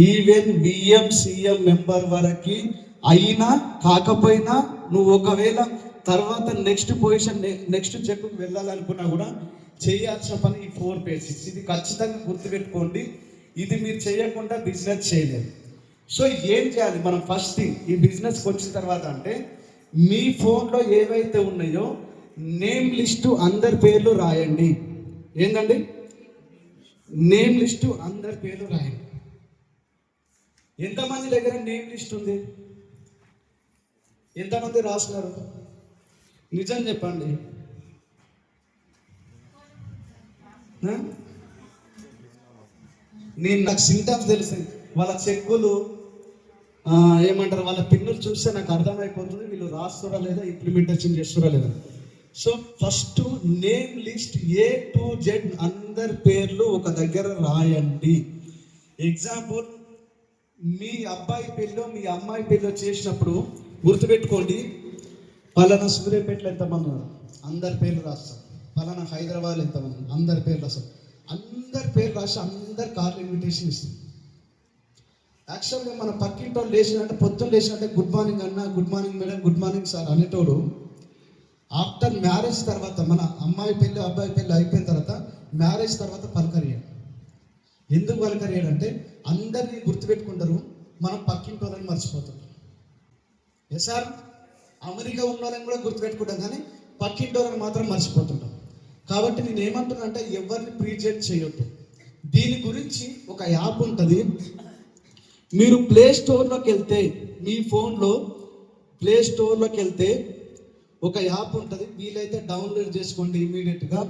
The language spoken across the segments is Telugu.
ఈవెన్ విఎం సిఎం మెంబర్ వరకు అయినా కాకపోయినా నువ్వు ఒకవేళ తర్వాత నెక్స్ట్ పొజిషన్ నెక్స్ట్ జట్టుకు వెళ్ళాలనుకున్నా కూడా చేయాల్సిన పని ఈ 4 బేసిక్స్. ఇది ఖచ్చితంగా గుర్తుపెట్టుకోండి. ఇది మీరు చేయకుండా బిజినెస్ చేయలేరు. సో ఏం చేయాలి మనం? ఫస్ట్ థింగ్ ఈ బిజినెస్కి వచ్చిన తర్వాత అంటే మీ ఫోన్లో ఏవైతే ఉన్నాయో నేమ్ లిస్టు అందరి పేర్లు రాయండి. ఏంటండి? నేమ్ లిస్టు అందరి పేర్లు రాయండి. ఎంతమంది దగ్గర నేమ్ లిస్ట్ ఉంది? ఎంతమంది రాస్తున్నారు? నిజం చెప్పండి. నాకు సింటమ్స్ తెలుసు. వాళ్ళ చెక్కులు ఏమంటారు, వాళ్ళ పిన్నులు చూస్తే నాకు అర్థమైపోతుంది వీళ్ళు రాస్తురా లేదా, ఇంప్లిమెంటేషన్ చేస్తురా లేదా. So first name list A to Z అందరి పేర్లు ఒక దగ్గర రాయండి. ఎగ్జాంపుల్, మీ అబ్బాయి పెళ్ళో మీ అమ్మాయి పెళ్ళో చేసినప్పుడు గుర్తుపెట్టుకోండి, పలానా సూర్యాపేటలో ఎంతమంది ఉన్నారు అందరి పేర్లు రాస్తాం, పలానా హైదరాబాద్లో ఎంతమంది అందరి పేర్లు రాస్తాం. అందరి పేర్లు రాసి అందరి కార్లు ఇన్విటేషన్ ఇస్తాం. యాక్చువల్గా మన పక్కింటి వాళ్ళు లేచినట్టే, పొద్దున్న లేచినట్టే గుడ్ మార్నింగ్ అన్న, good morning madam, good morning sir అనేటోడు ఆఫ్టర్ మ్యారేజ్ తర్వాత, మన అమ్మాయి పెళ్ళి అబ్బాయి పెళ్ళి అయిపోయిన తర్వాత మ్యారేజ్ తర్వాత పలకరియాడు. ఎందుకు పలకరియాడంటే అందరినీ గుర్తుపెట్టుకుంటారు, మనం పక్కింటి వాళ్ళని మర్చిపోతాం. సార్ అమెరికా ఉన్న వాళ్ళని కూడా గుర్తుపెట్టుకుంటాం కానీ పక్కింటి వాళ్ళని మాత్రం మర్చిపోతుంటాం. కాబట్టి నేను ఏమంటున్నా అంటే ఎవరిని ప్రీజెంట్ చేయొద్దు. దీని గురించి ఒక యాప్ ఉంటుంది. మీరు ప్లే స్టోర్లోకి వెళ్తే, మీ ఫోన్లో ప్లే స్టోర్లోకి వెళ్తే ఒక యాప్ ఉంటుంది, వీలైతే డౌన్లోడ్ చేసుకోండి ఇమీడియట్గా.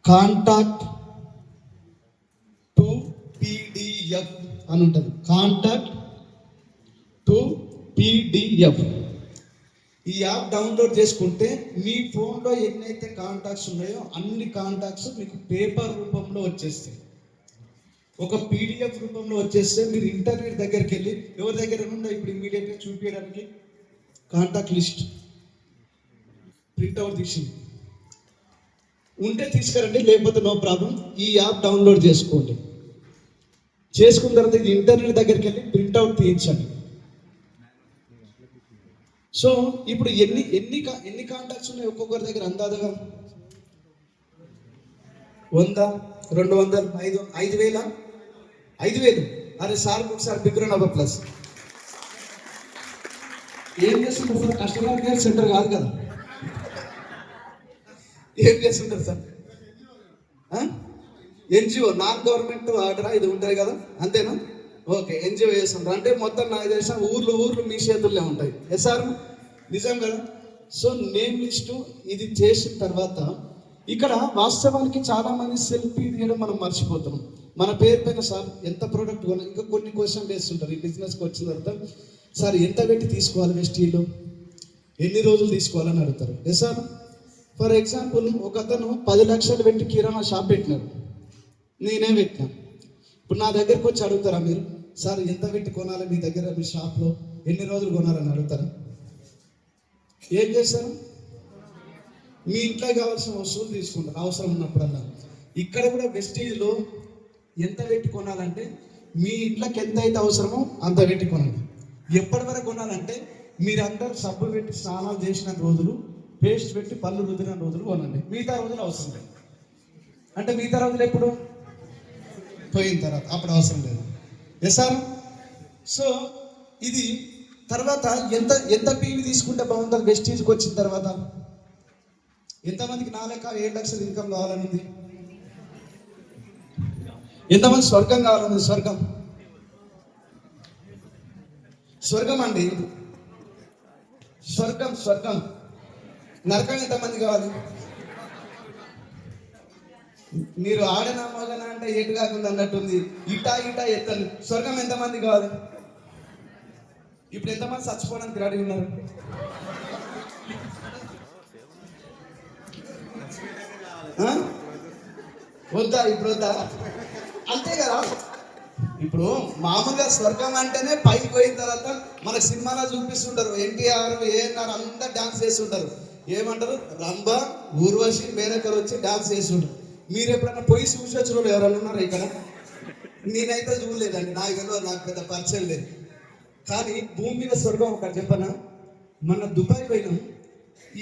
కాంటాక్ట్ టు PDF అని ఉంటుంది. Contact to PDF. ఈ యాప్ డౌన్లోడ్ చేసుకుంటే మీ ఫోన్లో ఎన్నైతే కాంటాక్ట్స్ ఉన్నాయో అన్ని కాంటాక్ట్స్ మీకు పేపర్ రూపంలో వచ్చేస్తాయి, ఒక PDF రూపంలో వచ్చేస్తే మీరు ఇంటర్నెట్ దగ్గరికి వెళ్ళి ఎవరి దగ్గర ఉందో ఇప్పుడు ఇమీడియట్గా చూపించడానికి కాంటాక్ట్ లిస్ట్ ప్రింట్అవుట్ తీసి ఉంటే తీసుకురండి, లేకపోతే నో ప్రాబ్లం. ఈ యాప్ డౌన్లోడ్ చేసుకోండి. చేసుకున్న తర్వాత ఇంటర్నెట్ దగ్గరికి వెళ్ళి ప్రింట్అవుట్ తీయించండి. సో ఇప్పుడు ఎన్ని కాంటాక్ట్స్ ఉన్నాయి ఒక్కొక్కరి దగ్గర? అందాజగా 100, 200, 5,000. 5,000. అరే సార్ ఒకసారి బిగ్రన్ అవ్వ ప్లస్. ఏం చేస్తుంటారు సార్? కస్టమర్ కేర్ సెంటర్ కాదు కదా, ఏం చేస్తుంటారు సార్? NGO, నాన్ గవర్నమెంట్ ఆర్డరా ఇది ఉంటుంది కదా, అంతేనా? ఓకే, NGO చేస్తుంటారు అంటే మొత్తం నాకు తెలిసిన ఊర్లు మీ చేతుల్లో ఉంటాయి. సార్ నిజం కదా? సో నేమ్ లిస్టు ఇది చేసిన తర్వాత ఇక్కడ వాస్తవానికి చాలామంది సెల్ఫీ తీయడం మనం మర్చిపోతున్నాం. మన పేరు పైన సార్ ఎంత ప్రోడక్ట్ కొన్నా, ఇంకా కొన్ని క్వశ్చన్ వేస్తుంటారు ఈ బిజినెస్కి వచ్చిన తర్వాత. సార్ ఎంత పెట్టి తీసుకోవాలి వెస్టీలో, ఎన్ని రోజులు తీసుకోవాలని అడుగుతారు. సార్ ఫర్ ఎగ్జాంపుల్ ఒక అతను 10 లక్షలు పెట్టి కిరాణా షాప్ పెట్టినారు, నేనే పెట్టినా. ఇప్పుడు నా దగ్గరకు వచ్చి అడుగుతారా మీరు, సార్ ఎంత పెట్టి కొనాలి మీ దగ్గర, మీ షాప్లో ఎన్ని రోజులు కొనాలని అడుగుతారా? ఏం చేస్తారు? మీ ఇంట్లో కావాల్సిన వస్తువులు తీసుకుంటారు అవసరం ఉన్నప్పుడల్లా. ఇక్కడ కూడా వెస్టీజ్లో ఎంత పెట్టి కొనాలంటే మీ ఇంట్లోకి ఎంత అయితే అవసరమో అంత పెట్టి కొనండి. ఎప్పటి వరకు కొనాలంటే మీరందరూ సబ్బు పెట్టి స్నానాలు చేసిన రోజులు, పేస్ట్ పెట్టి పళ్ళు రుద్దిన రోజులు కొనండి. మిగతా రోజులు అవసరం లేదు. అంటే మిగతా రోజులు ఎప్పుడు? పోయిన తర్వాత, అప్పుడు అవసరం లేదు. సార్ సో ఇది తర్వాత ఎంత PV తీసుకుంటే బాగుంటుంది వెస్టీజ్కి వచ్చిన తర్వాత? ఎంతమందికి 4 లెక్క 7 లక్షల ఇన్కమ్ కావాలనుంది? ఎంతమంది స్వర్గం కావాలనుంది? స్వర్గం అండి, స్వర్గం. నరకం ఎంతమంది కావాలి? మీరు ఆడనా మగనా అంటే ఎటు కాకుండా అన్నట్టుంది, ఇటా ఎత్తను. స్వర్గం ఎంతమంది కావాలి? ఇప్పుడు ఎంతమంది చచ్చిపోవడానికి రెడీ ఉన్నారు? వద్దా? ఇప్పుడు వద్దా? అంతే కదా. ఇప్పుడు మామూలుగా స్వర్గం అంటేనే పైకి పోయిన తర్వాత మన సినిమాలో చూపిస్తుంటారు, NTR, ANR అంతా డాన్స్ చేస్తుంటారు. ఏమంటారు? రంభ, ఊర్వశి, మేనకలు వచ్చి డాన్స్ చేస్తుంటారు. మీరు ఎప్పుడన్నా పోయి చూసి వచ్చిన వాళ్ళు ఎవరైనా ఉన్నారా ఇక్కడ? నేనైతే చూడలేదండి, నాకు పెద్ద పరిచయం లేదు. కానీ భూమి మీద స్వర్గం ఒకటి చెప్పనా, మన దుబాయ్ పోయినాం.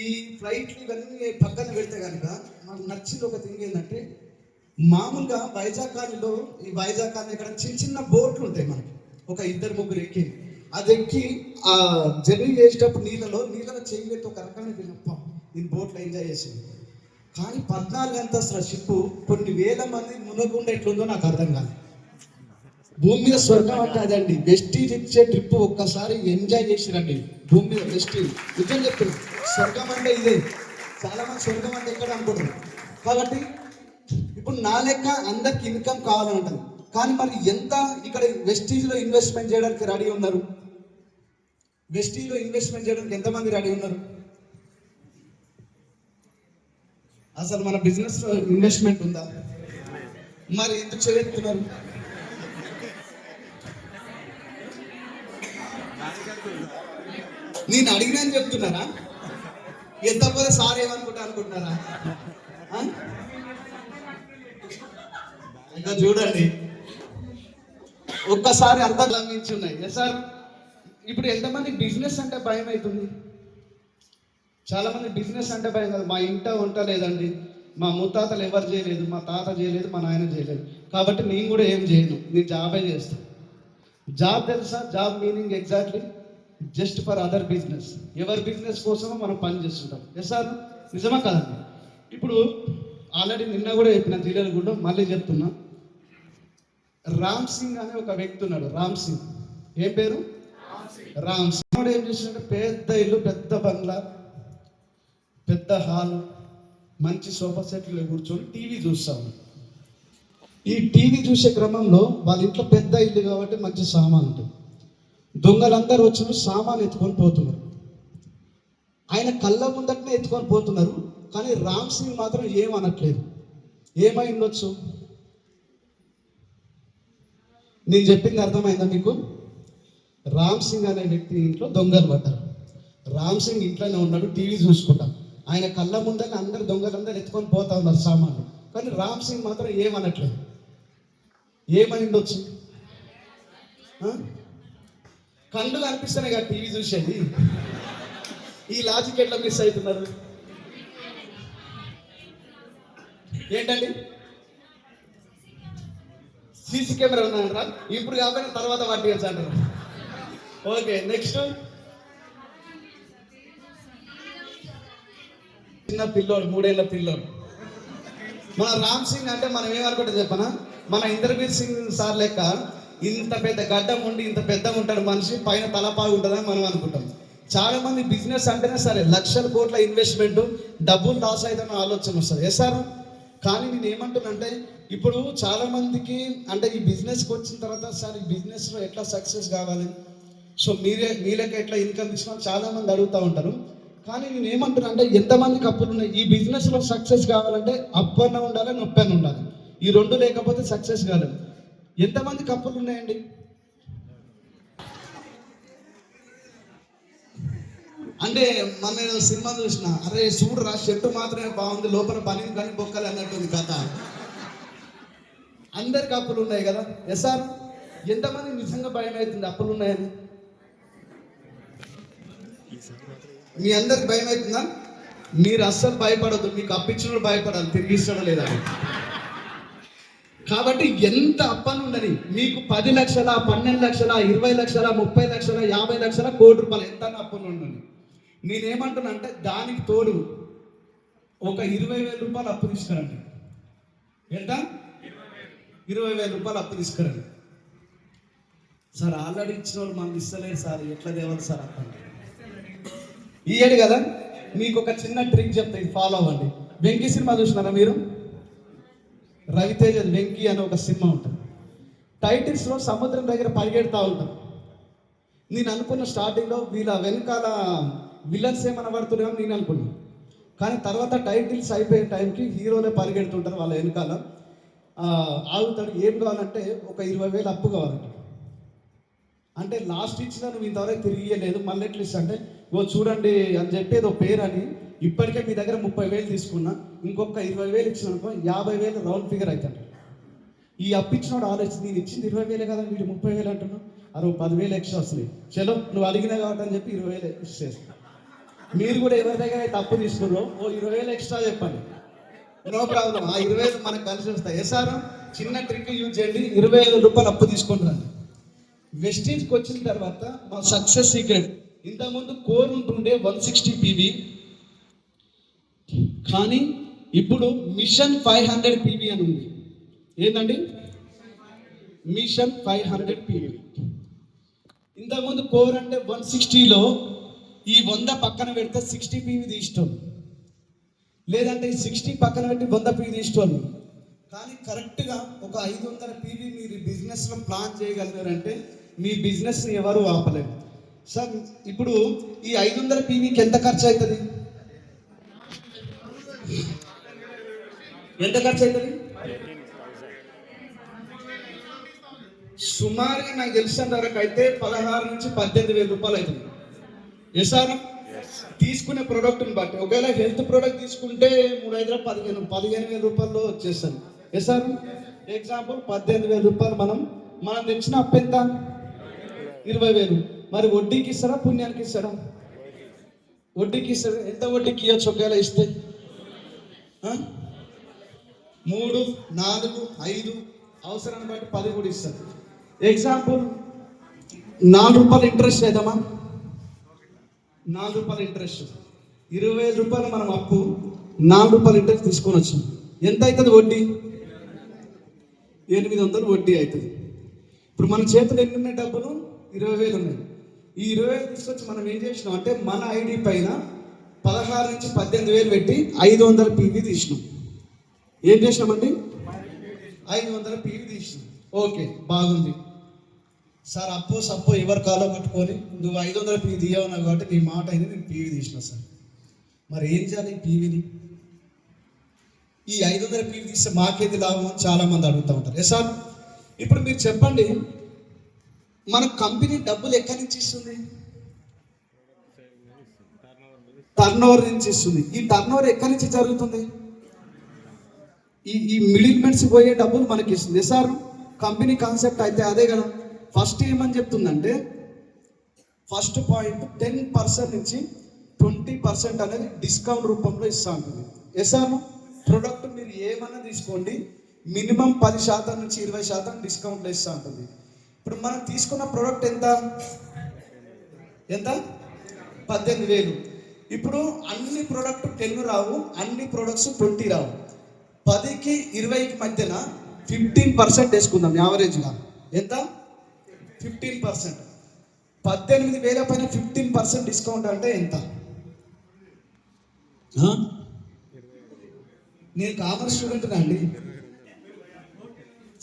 ఈ ఫ్లైట్లు ఇవన్నీ పక్కన పెడితే కనుక నాకు నచ్చింది ఒక థింగ్ ఏంటంటే, మామూలుగా వైజాగ్ కాలనీలో, ఈ వైజాగ్ కాలనీ ఇక్కడ చిన్న చిన్న బోట్లు ఉంటాయి మనకి, ఒక ఇద్దరు ముగ్గురు ఎక్కి, అది ఎక్కి ఆ జర్నీ చేసేటప్పుడు నీళ్ళలో చేయి పెట్టి ఒక రకమైన తినప్ప నేను బోట్లో ఎంజాయ్ చేసాను. కానీ 14 అంతస్తుల షిప్పు కొన్ని వేల మంది మునగకుండా ఎట్లుందో నాకు అర్థం కాదు. భూమి మీద స్వర్గం అంటే అదండి. వెస్టీజ్ ఇచ్చే ట్రిప్ ఒక్కసారి ఎంజాయ్ చేసిరండి భూమి మీద. వెస్టీజ్ నిజం చెప్తున్నాను, స్వర్గం అంటే ఇదే. చాలా మంది స్వర్గం అంటే ఎక్కడ అనుకుంటారు. కాబట్టి ఇప్పుడు నా లెక్క అందరికి ఇన్కమ్ కావాలంటారు, కానీ మరి ఎంత ఇక్కడ వెస్టీజ్లో ఇన్వెస్ట్మెంట్ చేయడానికి రెడీ ఉన్నారు? వెస్టీజ్లో ఇన్వెస్ట్మెంట్ చేయడానికి ఎంతమంది రెడీ ఉన్నారు? అసలు మన బిజినెస్లో ఇన్వెస్ట్మెంట్ ఉందా? మరి ఎందుకు చేయగలుగుతున్నారు? నేను అడిగినా చెప్తున్నారా? ఎంత పోతే సార్ అనుకుంటున్నారా? ఇంకా చూడండి, ఒక్కసారి అర్థం ఉన్నాయి సార్. ఇప్పుడు ఎంతమంది బిజినెస్ అంటే భయం అవుతుంది? చాలా మంది బిజినెస్ అంటే భయం కాదు. మా ఇంట వంట లేదండి, మా ముత్తాతలు ఎవరు చేయలేదు, మా తాత చేయలేదు, మా నాయన చేయలేదు, కాబట్టి నేను కూడా ఏం చేయను, నేను జాబే చేస్తాను. జాబ్ తెలుసా? Job meaning exactly just for other business. ఎవరి బిజినెస్ కోసమో మనం పని చేస్తుంటాం. ఎస్ సార్, నిజమా కాదండి? ఇప్పుడు ఆల్రెడీ నిన్న కూడా చెప్పిన జిల్లాలు కూడా మళ్ళీ చెప్తున్నా. రామ్ సింగ్ అనే ఒక వ్యక్తి ఉన్నాడు. రామ్ సింగ్, ఏం పేరు? రామ్ సింగ్. ఏం చేసినట్టు పెద్ద ఇల్లు, పెద్ద బంగ్లా, పెద్ద హాల్, మంచి సోఫా సెట్లో కూర్చొని టీవీ చూస్తాము. ఈ టీవీ చూసే క్రమంలో వాళ్ళ ఇంట్లో పెద్ద ఇల్లు కాబట్టి మంచి సామాన్ ఉంటుంది. దొంగలందరూ వచ్చిన సామాన్ ఎత్తుకొని పోతున్నారు. ఆయన కళ్ళ ముందటనే ఎత్తుకొని పోతున్నారు, కానీ రామ్ సింగ్ మాత్రం ఏమనట్లేదు. ఏమై ఉండొచ్చు? నేను చెప్పింది అర్థమైందా మీకు? రామ్ సింగ్ అనే వ్యక్తి ఇంట్లో దొంగలు పడ్డారు. రామ్ సింగ్ ఇంట్లోనే ఉన్నాడు, టీవీ చూసుకుంటాం. ఆయన కళ్ళ ముందర అందరు దొంగలందరూ ఎత్తుకొని పోతా ఉన్నారు సామాన్లు, కానీ రామ్ సింగ్ మాత్రం ఏమనట్లేదు. ఏమై ఉండొచ్చు? కళ్ళు కనిపిస్తేనే కదా టీవీ చూసేది. ఈ లాజిక్ ఎట్లా మిస్ అవుతున్నారు ఏంటండి? సీసీ కెమెరా ఉన్నారా? ఇప్పుడు కాబట్టి తర్వాత వాటి అంటారు. Okay, next. చిన్న పిల్లోడు, 3 ఏళ్ల పిల్లోడు. మన రామ్ సింగ్ అంటే మనం ఏమనుకుంటాం చెప్పనా? మన ఇంద్రబీర్ సింగ్ సార్ లెక్క ఇంత పెద్ద గడ్డం ఉండి ఇంత పెద్ద ఉంటాడు మనిషి, పైన తలపాగు ఉంటుందని మనం అనుకుంటాం. చాలా మంది బిజినెస్ అంటేనే సరే లక్షల కోట్ల ఇన్వెస్ట్మెంట్, డబ్బులు లాస్ అవుతాయని ఆలోచన వస్తుంది. Yes sir. కానీ నేను ఏమంటున్నానంటే, ఇప్పుడు చాలా మందికి అంటే ఈ బిజినెస్కి వచ్చిన తర్వాత సార్ ఈ బిజినెస్లో ఎట్లా సక్సెస్ కావాలి, సో మీ లెక్క ఎట్లా ఇన్కమ్ ఇచ్చినా చాలా మంది అడుగుతూ ఉంటారు. కానీ నేను ఏమంటున్నా అంటే, ఎంతమందికి అప్పులు ఉన్నాయి? ఈ బిజినెస్లో సక్సెస్ కావాలంటే అప్పన్న ఉండాలి, నొప్పన్న ఉండాలి. ఈ రెండు లేకపోతే సక్సెస్ కాలేదు. ఎంతమందికి అప్పులు ఉన్నాయండి? అంటే మన సినిమా చూసిన, అరే చూడరా షర్టు మాత్రమే బాగుంది, లోపల పని కానీ బొక్కలు అన్నట్టుంది కథ. అందరికి అప్పులు ఉన్నాయి కదా. Yes sir. ఎంతమంది నిజంగా భయం అవుతుంది అప్పులు ఉన్నాయని? మీ అందరికి భయం అవుతుందా? మీరు అస్సలు భయపడద్దు, మీకు అప్పించిన భయపడాలి, తిరిగి ఇస్తాడో లేదా. కాబట్టి ఎంత అప్పని ఉండని, మీకు 10 లక్షల, 12 లక్షల, 20 లక్షల, 30 లక్షల, 50 లక్షల, ₹1 కోటి ఎంత అప్పని ఉండని. నేనేమంటున్నా అంటే, దానికి తోడు ఒక 20,000 రూపాయలు అప్పు తీసుకురండి. ఎంత? 20,000 రూపాయలు అప్పు తీసుకురండి. సార్ ఆల్రెడీ ఇచ్చిన వాళ్ళు మనకి ఇస్తలేదు సార్, ఎట్లా తేవాలి సార్ అప్ప? ఇయ్యాడు కదా. మీకు ఒక చిన్న ట్రిక్ చెప్తా, ఇది ఫాలో అవ్వండి. వెంకీ సినిమా చూసినారా మీరు? రవితేజ వెంకీ అనే ఒక సినిమా ఉంటుంది. టైటిల్స్లో సముద్రం దగ్గర పరిగెడుతూ ఉంటాం. నేను అనుకున్న స్టార్టింగ్లో వీళ్ళ వెనకాల విలన్స్ ఏమన్నా పడుతున్నామని నేను అనుకున్నాను. కానీ తర్వాత టైటిల్స్ అయిపోయే టైంకి హీరోలే పరిగెడుతుంటారు వాళ్ళ వెనకాల. ఆగుతాడు. ఏం కావాలంటే ఒక 20,000 అప్పు కావాలంట. అంటే లాస్ట్ ఇచ్చిన నువ్వు ఇంతవరకు తిరిగి ఇవ్వలేదు, మళ్ళీ ఎట్లా ఇస్తా అంటే, ఓ చూడండి అని చెప్పి ఏదో పేరు అని, ఇప్పటికే మీ దగ్గర 30,000 తీసుకున్నా, ఇంకొక 20,000 ఇచ్చిన అనుకో 50,000 రౌండ్ ఫిగర్ అవుతాడు. ఈ అప్పు ఇచ్చినోడు ఆలోచించి నేను ఇచ్చింది 20,000 కదా, వీడు 30,000 అంటున్నావు, అరవై 10,000 ఎక్స్ట్రా వస్తుంది, చలో నువ్వు అడిగినా కాబట్టి అని చెప్పి 20,000 ఇచ్చేస్తాను. మీరు కూడా ఎవరి దగ్గర అయితే అప్పు తీసుకున్నారో ఓ 20,000 ఎక్స్ట్రా చెప్పండి, నో ప్రాబ్లం. ఆ 20,000 మనకు కలిసి వస్తాయి. ఎస్ఆర్ చిన్న ట్రిక్ యూజ్ చేయండి, 20,000 రూపాయలు అప్పు తీసుకుంటారండి. వెస్టీజ్కి వచ్చిన తర్వాత మా సక్సెస్ సీక్రెట్, ఇంతకుముందు కోర్ ఉంటుండే 160 పీవీ, కానీ ఇప్పుడు మిషన్ 500 పీవీ అని ఉంది. ఏంటండి? Machine 500 PV. ఇంతకుముందు కోర్ అంటే 160లో ఈ 100 పక్కన పెడితే 60 పీవీ తీసుకో, లేదంటే ఈ 60 పక్కన పెట్టి 100 పీవీ తీసుకోవాలి. కానీ కరెక్ట్గా ఒక 500 పీవీ మీరు బిజినెస్లో ప్లాన్ చేయగలిగారంటే మీ బిజినెస్ని ఎవరు ఆపలేరు. సార్ ఇప్పుడు ఈ 500 పీవీకి ఎంత ఖర్చు అవుతుంది? ఎంత ఖర్చు అవుతుంది? సుమారుగా నాకు తెలిసిన వరకు అయితే 16 నుంచి 18,000 రూపాయలు అవుతుంది. సార్ తీసుకునే ప్రోడక్ట్ని బట్టి, ఒకవేళ హెల్త్ ప్రోడక్ట్ తీసుకుంటే 15,000 రూపాయల్లో వచ్చేస్తాను. సార్ ఎగ్జాంపుల్ 18,000 రూపాయలు మనం తెచ్చిన అప్పు ఎంత? 20,000. మరి వడ్డీకి ఇస్తారా పుణ్యానికి ఇస్తారా? వడ్డీకి ఇస్తారా? ఎంత వడ్డీకి ఇవ్వచ్చు ఒకవేళ ఇస్తే? 3, 4, 5 అవసరాన్ని బట్టి 10 కూడా ఇస్తారు. ఎగ్జాంపుల్ 4 రూపాయలు ఇంట్రెస్ట్ చేద్దామా? 4 రూపాయలు ఇంట్రెస్ట్, 20,000 రూపాయలు మనం అప్పు, 4 రూపాయలు ఇంట్రెస్ట్ తీసుకొని వచ్చాం. ఎంత అవుతుంది వడ్డీ? 800 వడ్డీ అవుతుంది. ఇప్పుడు మన చేతులు ఎన్ని ఉన్నాయి? డబ్బులు 20,000 ఉన్నాయి. ఈ 20,000 తీసుకొచ్చి మనం ఏం చేసినాం అంటే మన ఐడి పైన 16 నుంచి 18,000 పెట్టి 500 పీవీ తీసినాం. ఏం చేసినామండి? 500 పీవీ తీసినాం. ఓకే, బాగుంది సార్. అప్పో ఎవరు కాలో కట్టుకొని నువ్వు 500 పీవీ తీయవున్నావు కాబట్టి నీ మాట అయినా నేను పీవీ తీసిన సార్. మరి ఏం చేయాలి? పీవీని ఈ 500 పీవీ తీస్తే మాకేది లాభం అని చాలామంది అడుగుతూ ఉంటారు. సార్ ఇప్పుడు మీరు చెప్పండి, మన కంపెనీ డబ్బులు ఎక్కడి నుంచి ఇస్తుంది? టర్నోవర్ నుంచి ఇస్తుంది. ఈ టర్నోవర్ ఎక్కడి నుంచి జరుగుతుంది? ఈ మిడిల్ మెన్స్ పోయే డబ్బులు మనకి ఇస్తుంది. సార్ కంపెనీ కాన్సెప్ట్ అయితే అదే కదా. ఫస్ట్ ఏమని చెప్తుందంటే, ఫస్ట్ పాయింట్ 10% నుంచి 20% అనేది డిస్కౌంట్ రూపంలో ఇస్తూ ఉంటుంది. సార్ ప్రొడక్ట్ మీరు ఏమన్నా తీసుకోండి, మినిమం 10% నుంచి 20% డిస్కౌంట్లో ఇస్తూ ఉంటుంది. ఇప్పుడు మనం తీసుకున్న ప్రోడక్ట్ ఎంత? 18,000. ఇప్పుడు అన్ని ప్రోడక్ట్ 10 రావు, అన్ని ప్రొడక్ట్స్ 20 రావు. 10కి 20కి మధ్యన 15% వేసుకుందాం యావరేజ్గా. ఎంత? 15%. 18,000 పైన 15% డిస్కౌంట్ అంటే ఎంత? నేను కామర్స్ స్టూడెంట్ అండి.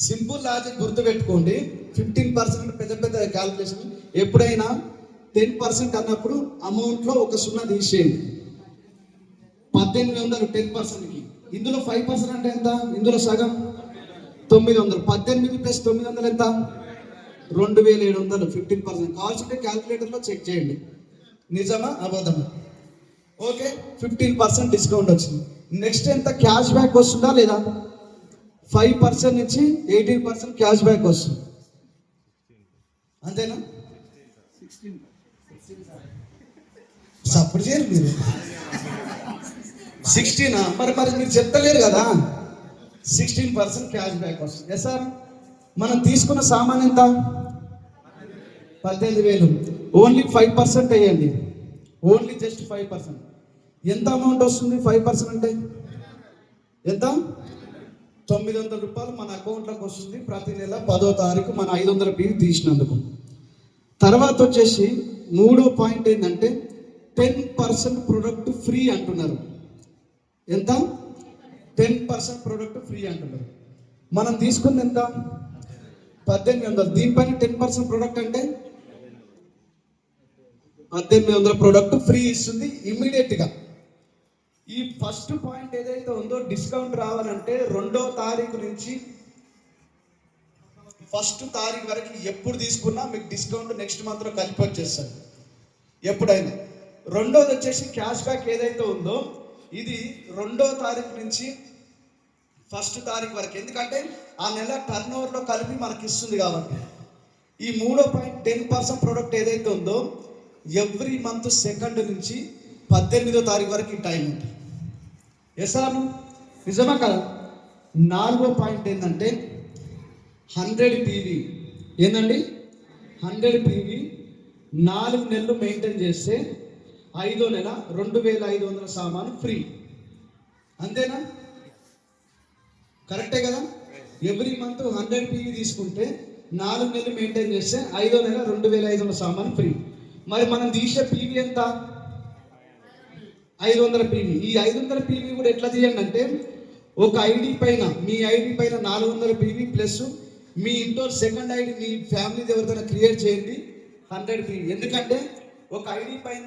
సింపుల్ లాజిక్ గుర్తుపెట్టుకోండి. 15% పెద్ద పెద్ద క్యాల్కులేషన్. ఎప్పుడైనా 10% అన్నప్పుడు అమౌంట్లో ఒక 0 తీసేయండి. 18,000 10%కి. ఇందులో 5% అంటే ఎంత? ఇందులో సగం 900. 18 ప్లస్ 900 ఎంత? 2,700. 15% కావాల్సింటే క్యాల్కులేటర్లో చెక్ చేయండి, నిజమా అబద్ధమా. ఓకే, 15% డిస్కౌంట్ వచ్చింది. నెక్స్ట్ ఎంత? క్యాష్ బ్యాక్ వస్తుందా లేదా? 5% నుంచి 18% క్యాష్ బ్యాక్ వస్తుంది. అంతేనా? సపోర్ట్ చేయరు మీరు. 16 మరి మీరు చెప్తలేరు కదా. 16% క్యాష్ బ్యాక్ వస్తుంది. సార్ మనం తీసుకున్న సామాన్ ఎంత? 18,000. ఓన్లీ 5% వేయండి, ఓన్లీ జస్ట్ 5%. ఎంత అమౌంట్ వస్తుంది? 5% అంటే ఎంత? 900 రూపాయలు మన అకౌంట్లోకి వస్తుంది ప్రతి నెల 10వ తారీఖు మన 500 పీవీ తీసినందుకు. తర్వాత వచ్చేసి 3వ పాయింట్ ఏంటంటే 10% ప్రొడక్ట్ ఫ్రీ అంటున్నారు. ఎంత? 10% ప్రొడక్ట్ ఫ్రీ అంటున్నారు. మనం తీసుకుంది ఎంత? 1800. దీనిపైన 10% ప్రొడక్ట్ అంటే 1800 ప్రొడక్ట్ ఫ్రీ ఇస్తుంది ఇమ్మీడియట్గా. ఈ ఫస్ట్ పాయింట్ ఏదైతే ఉందో డిస్కౌంట్ రావాలంటే 2వ తారీఖు నుంచి 1st తారీఖు వరకు ఎప్పుడు తీసుకున్నా మీకు డిస్కౌంట్ నెక్స్ట్ మంత్లో కలిపి వచ్చేస్తుంది ఎప్పుడైనా. రెండోది వచ్చేసి క్యాష్ బ్యాక్ ఏదైతే ఉందో ఇది 2వ తారీఖు నుంచి 1వ తారీఖు వరకు, ఎందుకంటే ఆ నెల టర్న్ ఓవర్లో కలిపి మనకి ఇస్తుంది కాబట్టి. ఈ 3.10% ప్రోడక్ట్ ఏదైతే ఉందో ఎవ్రీ మంత్ 2 నుంచి 18వ తారీఖు వరకు ఈ టైం ఉంటుంది. ఎసాను నిజమా కదా? 4వ పాయింట్ ఏంటంటే 100 PV. ఏంటండి? 100 PV 4 నెలలు మెయింటైన్ చేస్తే 5వ నెల 2500 సామాను ఫ్రీ. అంతేనా? కరెక్టే కదా? ఎవ్రీ మంత్ 100 PV తీసుకుంటే 4 నెలలు మెయింటైన్ చేస్తే 5వ నెల 2500 సామాను ఫ్రీ. మరి మనం తీసే PV ఎంత? 500 PV. ఈ 500 PV కూడా ఎట్లా తీయండి అంటే, ఒక ఐడి పైన, మీ ఐడి పైన 400 PV ప్లస్ మీ ఇంట్లో సెకండ్ ఐడి మీ ఫ్యామిలీది ఎవరిదైనా క్రియేట్ చేయండి 100 PV. ఎందుకంటే ఒక ఐడి పైన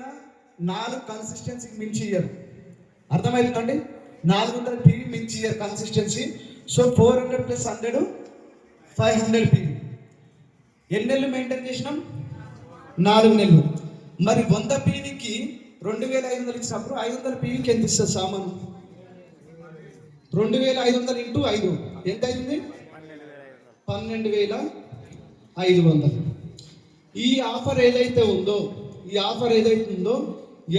4 కన్సిస్టెన్సీకి మించి ఇయ్యరు. అర్థమవుతుందండి? 400 PV మించి ఇయ్యరు కన్సిస్టెన్సీ. So 400 + 100 500 PV. ఎన్ని నెలలు మెయింటైన్ చేసినాం? 4 నెలలు. మరి 100 PVకి 2500 ఇచ్చినప్పుడు 500 PVకి ఎంత ఇస్తుంది సామాను? 2500 × 5 ఎంత అవుతుంది? 12500. ఈ ఆఫర్ ఏదైతే ఉందో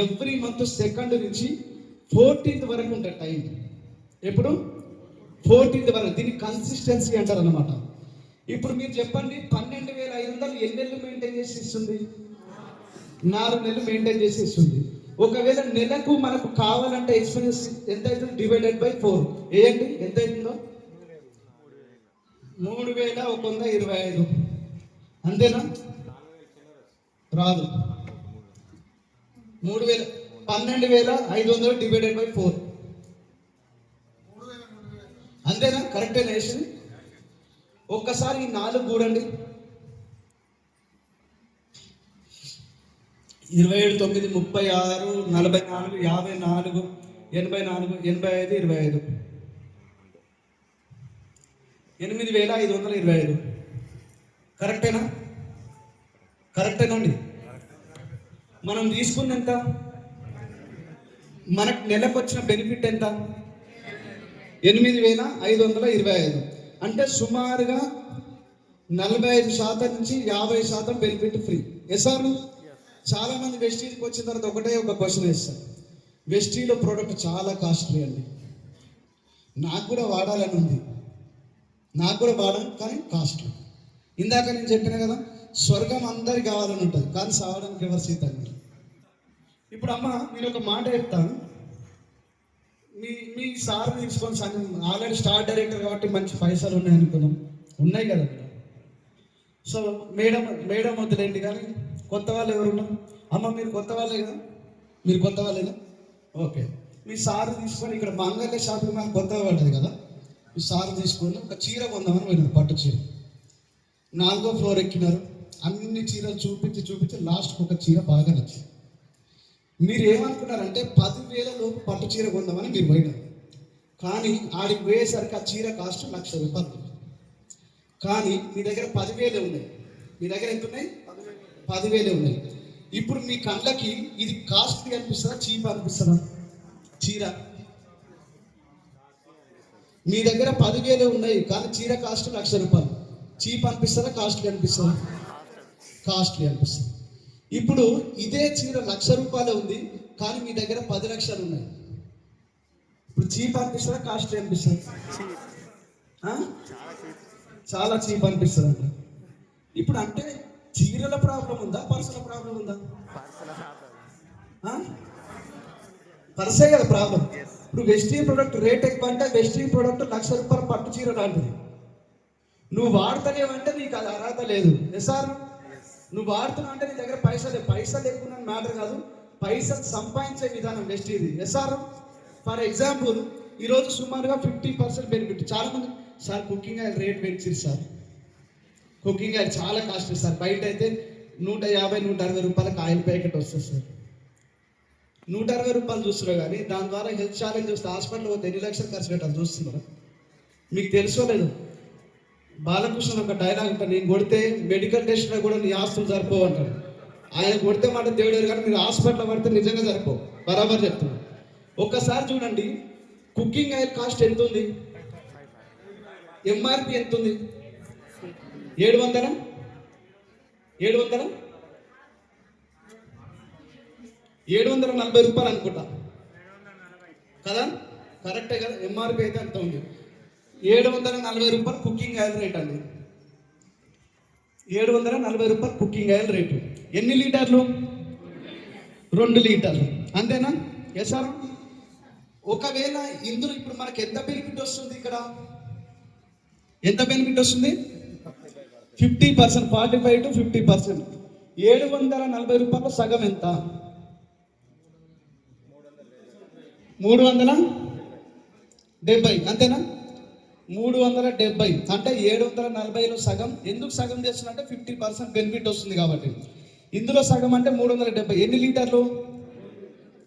ఎవ్రీ మంత్ 2 నుంచి 14th వరకు ఉంటుంది టైం. ఎప్పుడు? 14th వరకు. దీన్ని కన్సిస్టెన్సీ అంటారు అన్నమాట. ఇప్పుడు మీరు చెప్పండి, 12500 ఎన్ని నెలలు మెయింటైన్ చేసి ఇస్తుంది? 4 నెలలు మెయింటైన్ చేసి ఇస్తుంది. ఒకవేళ నెలకు మనకు కావాలంటే ఎక్స్పెన్సెస్ ఎంత అవుతుంది? ÷ 4 ఏంటి ఎంత అవుతుందో? 3125. అంతేనా? రాదు. 12500 ÷ 4 అంతేనా? కరెక్టేనా వేసింది? ఒక్కసారి ఈ 4 కూడండి. 27, 9, 36, 44, 54, 84, 85, 25. 8525. కరెక్టేనా? కరెక్టేనండి? మనం తీసుకున్న ఎంత? మనకు నెలకు వచ్చిన బెనిఫిట్ ఎంత? 8525. అంటే సుమారుగా 45% నుంచి 50% బెనిఫిట్ ఫ్రీ. ఎసారు చాలా మంది వెస్టీజ్కి వచ్చిన తర్వాత ఒకటే ఒక క్వశ్చన్ వేస్తారు, వెస్టీలో ప్రోడక్ట్ చాలా కాస్ట్లీ అండి. నాకు కూడా వాడాలని ఉంది, కానీ కాస్ట్లీ. ఇందాక నేను చెప్పిన కదా, స్వర్గం అందరికి కావాలని ఉంటుంది, కానీ సావడానికి ఎవరు సిద్ధంగా. ఇప్పుడు అమ్మ నేను ఒక మాట చెప్తాను, మీ సార్ తీసుకొని ఆల్రెడీ స్టార్ డైరెక్టర్ కాబట్టి మంచి పైసలు ఉన్నాయి అనుకున్నాం, ఉన్నాయి కదా. సో మేడం వద్దులేండి, కానీ కొత్త వాళ్ళు ఎవరున్నారు? అమ్మ మీరు కొత్త వాళ్ళే కదా? మీరు కొత్త వాళ్ళేనా? ఓకే. మీ సార్ తీసుకొని ఇక్కడ మంగళ షాపింగ్ మాల్ కొత్తగా పడ్డది కదా, మీ సార్ తీసుకొని ఒక చీర కొందామని పోయినారు, పట్టు చీర. 4వ ఫ్లోర్ ఎక్కినారు, అన్ని చీరలు చూపించి లాస్ట్కి ఒక చీర బాగా నచ్చింది. మీరు ఏమనుకున్నారంటే 10,000 లోపు పట్టు చీర కొందామని మీరు పోయినారు. కానీ ఆడికి పోయేసరికి ఆ చీర కాస్ట్ ₹1,00,000. కానీ మీ దగ్గర 10,000 ఉన్నాయి. మీ దగ్గర ఎంత ఉన్నాయి? 10,000 ఉన్నాయి. ఇప్పుడు మీ కళ్ళకి ఇది కాస్ట్లీ అనిపిస్తుందా, చీప్ అనిపిస్తుందా? చీర మీ దగ్గర 10,000 ఉన్నాయి, కానీ చీర కాస్ట్ ₹1,00,000. చీప్ అనిపిస్తుందా, కాస్ట్లీ అనిపిస్తుందా? కాస్ట్లీ అనిపిస్తుంది. ఇప్పుడు ఇదే చీర ₹1,00,000 ఉంది, కానీ మీ దగ్గర 10 లక్షలు ఉన్నాయి. ఇప్పుడు చీప్ అనిపిస్తుందా, కాస్ట్లీ అనిపిస్తుంది? చాలా చీప్ అనిపిస్తుంది అంట. ఇప్పుడు అంటే చీరల ప్రాబ్లం ఉందా, పర్సుల ప్రాబ్లం ఉందా? పర్సే కదా ప్రాబ్లం. ఇప్పుడు వెస్టీ ప్రొడక్ట్ రేట్ ఎక్కువ అంటే వెస్టీ ప్రొడక్ట్ ₹1,00,000 పట్టు చీర లాంటిది. నువ్వు వాడతలేవంటే నీకు అది అర్హత లేదు. సార్ నువ్వు వాడుతున్నావు అంటే నీ దగ్గర పైసలు ఎక్కువ మ్యాటర్ కాదు, పైసలు సంపాదించే విధానం వెస్టీది. సార్ ఫర్ ఎగ్జాంపుల్ ఈరోజు సుమారుగా 50% బెనిఫిట్. చాలా మంది సార్ కుకింగ్ ఆయిల్ రేట్ పెంచారు సార్, కుకింగ్ ఆయిల్ చాలా కాస్ట్లీ సార్, బయట అయితే ₹150-160 ఆయిల్ ప్యాకెట్ వస్తుంది సార్. ₹160 చూస్తున్నారు, కానీ దాని ద్వారా హెల్త్ ఛాలెంజ్ వస్తే హాస్పిటల్ పోతే ఎన్ని లక్షలు ఖర్చు పెట్టాలి చూస్తున్నారా? మీకు తెలుసో లేదు? బాలకృష్ణ ఒక డైలాగ్ ఉంటుంది, నేను కొడితే మెడికల్ టెస్ట్లో కూడా నీ ఆస్తులు సరిపోవు అంటాడు. ఆయన కొడితే మాట దేవుడు, కానీ మీరు హాస్పిటల్ పడితే నిజంగా సరిపోవు. బరాబర్ చెప్తున్నాను. ఒక్కసారి చూడండి, కుకింగ్ ఆయిల్ కాస్ట్ ఎంత ఉంది? ఎంఆర్పి ఎంత ఉంది? 700 700 740 రూపాయలు అనుకుంటా కదా, కరెక్టే కదా. ఎంఆర్పి అయితే అంత ఉంది. 740 రూపాయలు కుకింగ్ ఆయిల్ రేట్ అండి. 740 రూపాయలు కుకింగ్ ఆయిల్ రేటు. ఎన్ని లీటర్లు? 2 లీటర్లు, అంతేనా? Yes sir. ఒకవేళ ఇందులో ఇప్పుడు మనకి ఎంత బెనిఫిట్ వస్తుంది? ఇక్కడ ఎంత బెనిఫిట్ వస్తుంది? 50%, 45 to 50%. 740 రూపాయలు సగం ఎంత? 370, అంతేనా? 370 అంటే 740లో సగం. ఎందుకు సగం చేస్తున్నంటే 50% బెనిఫిట్ వస్తుంది కాబట్టి. ఇందులో సగం అంటే 370. ఎన్ని లీటర్లు?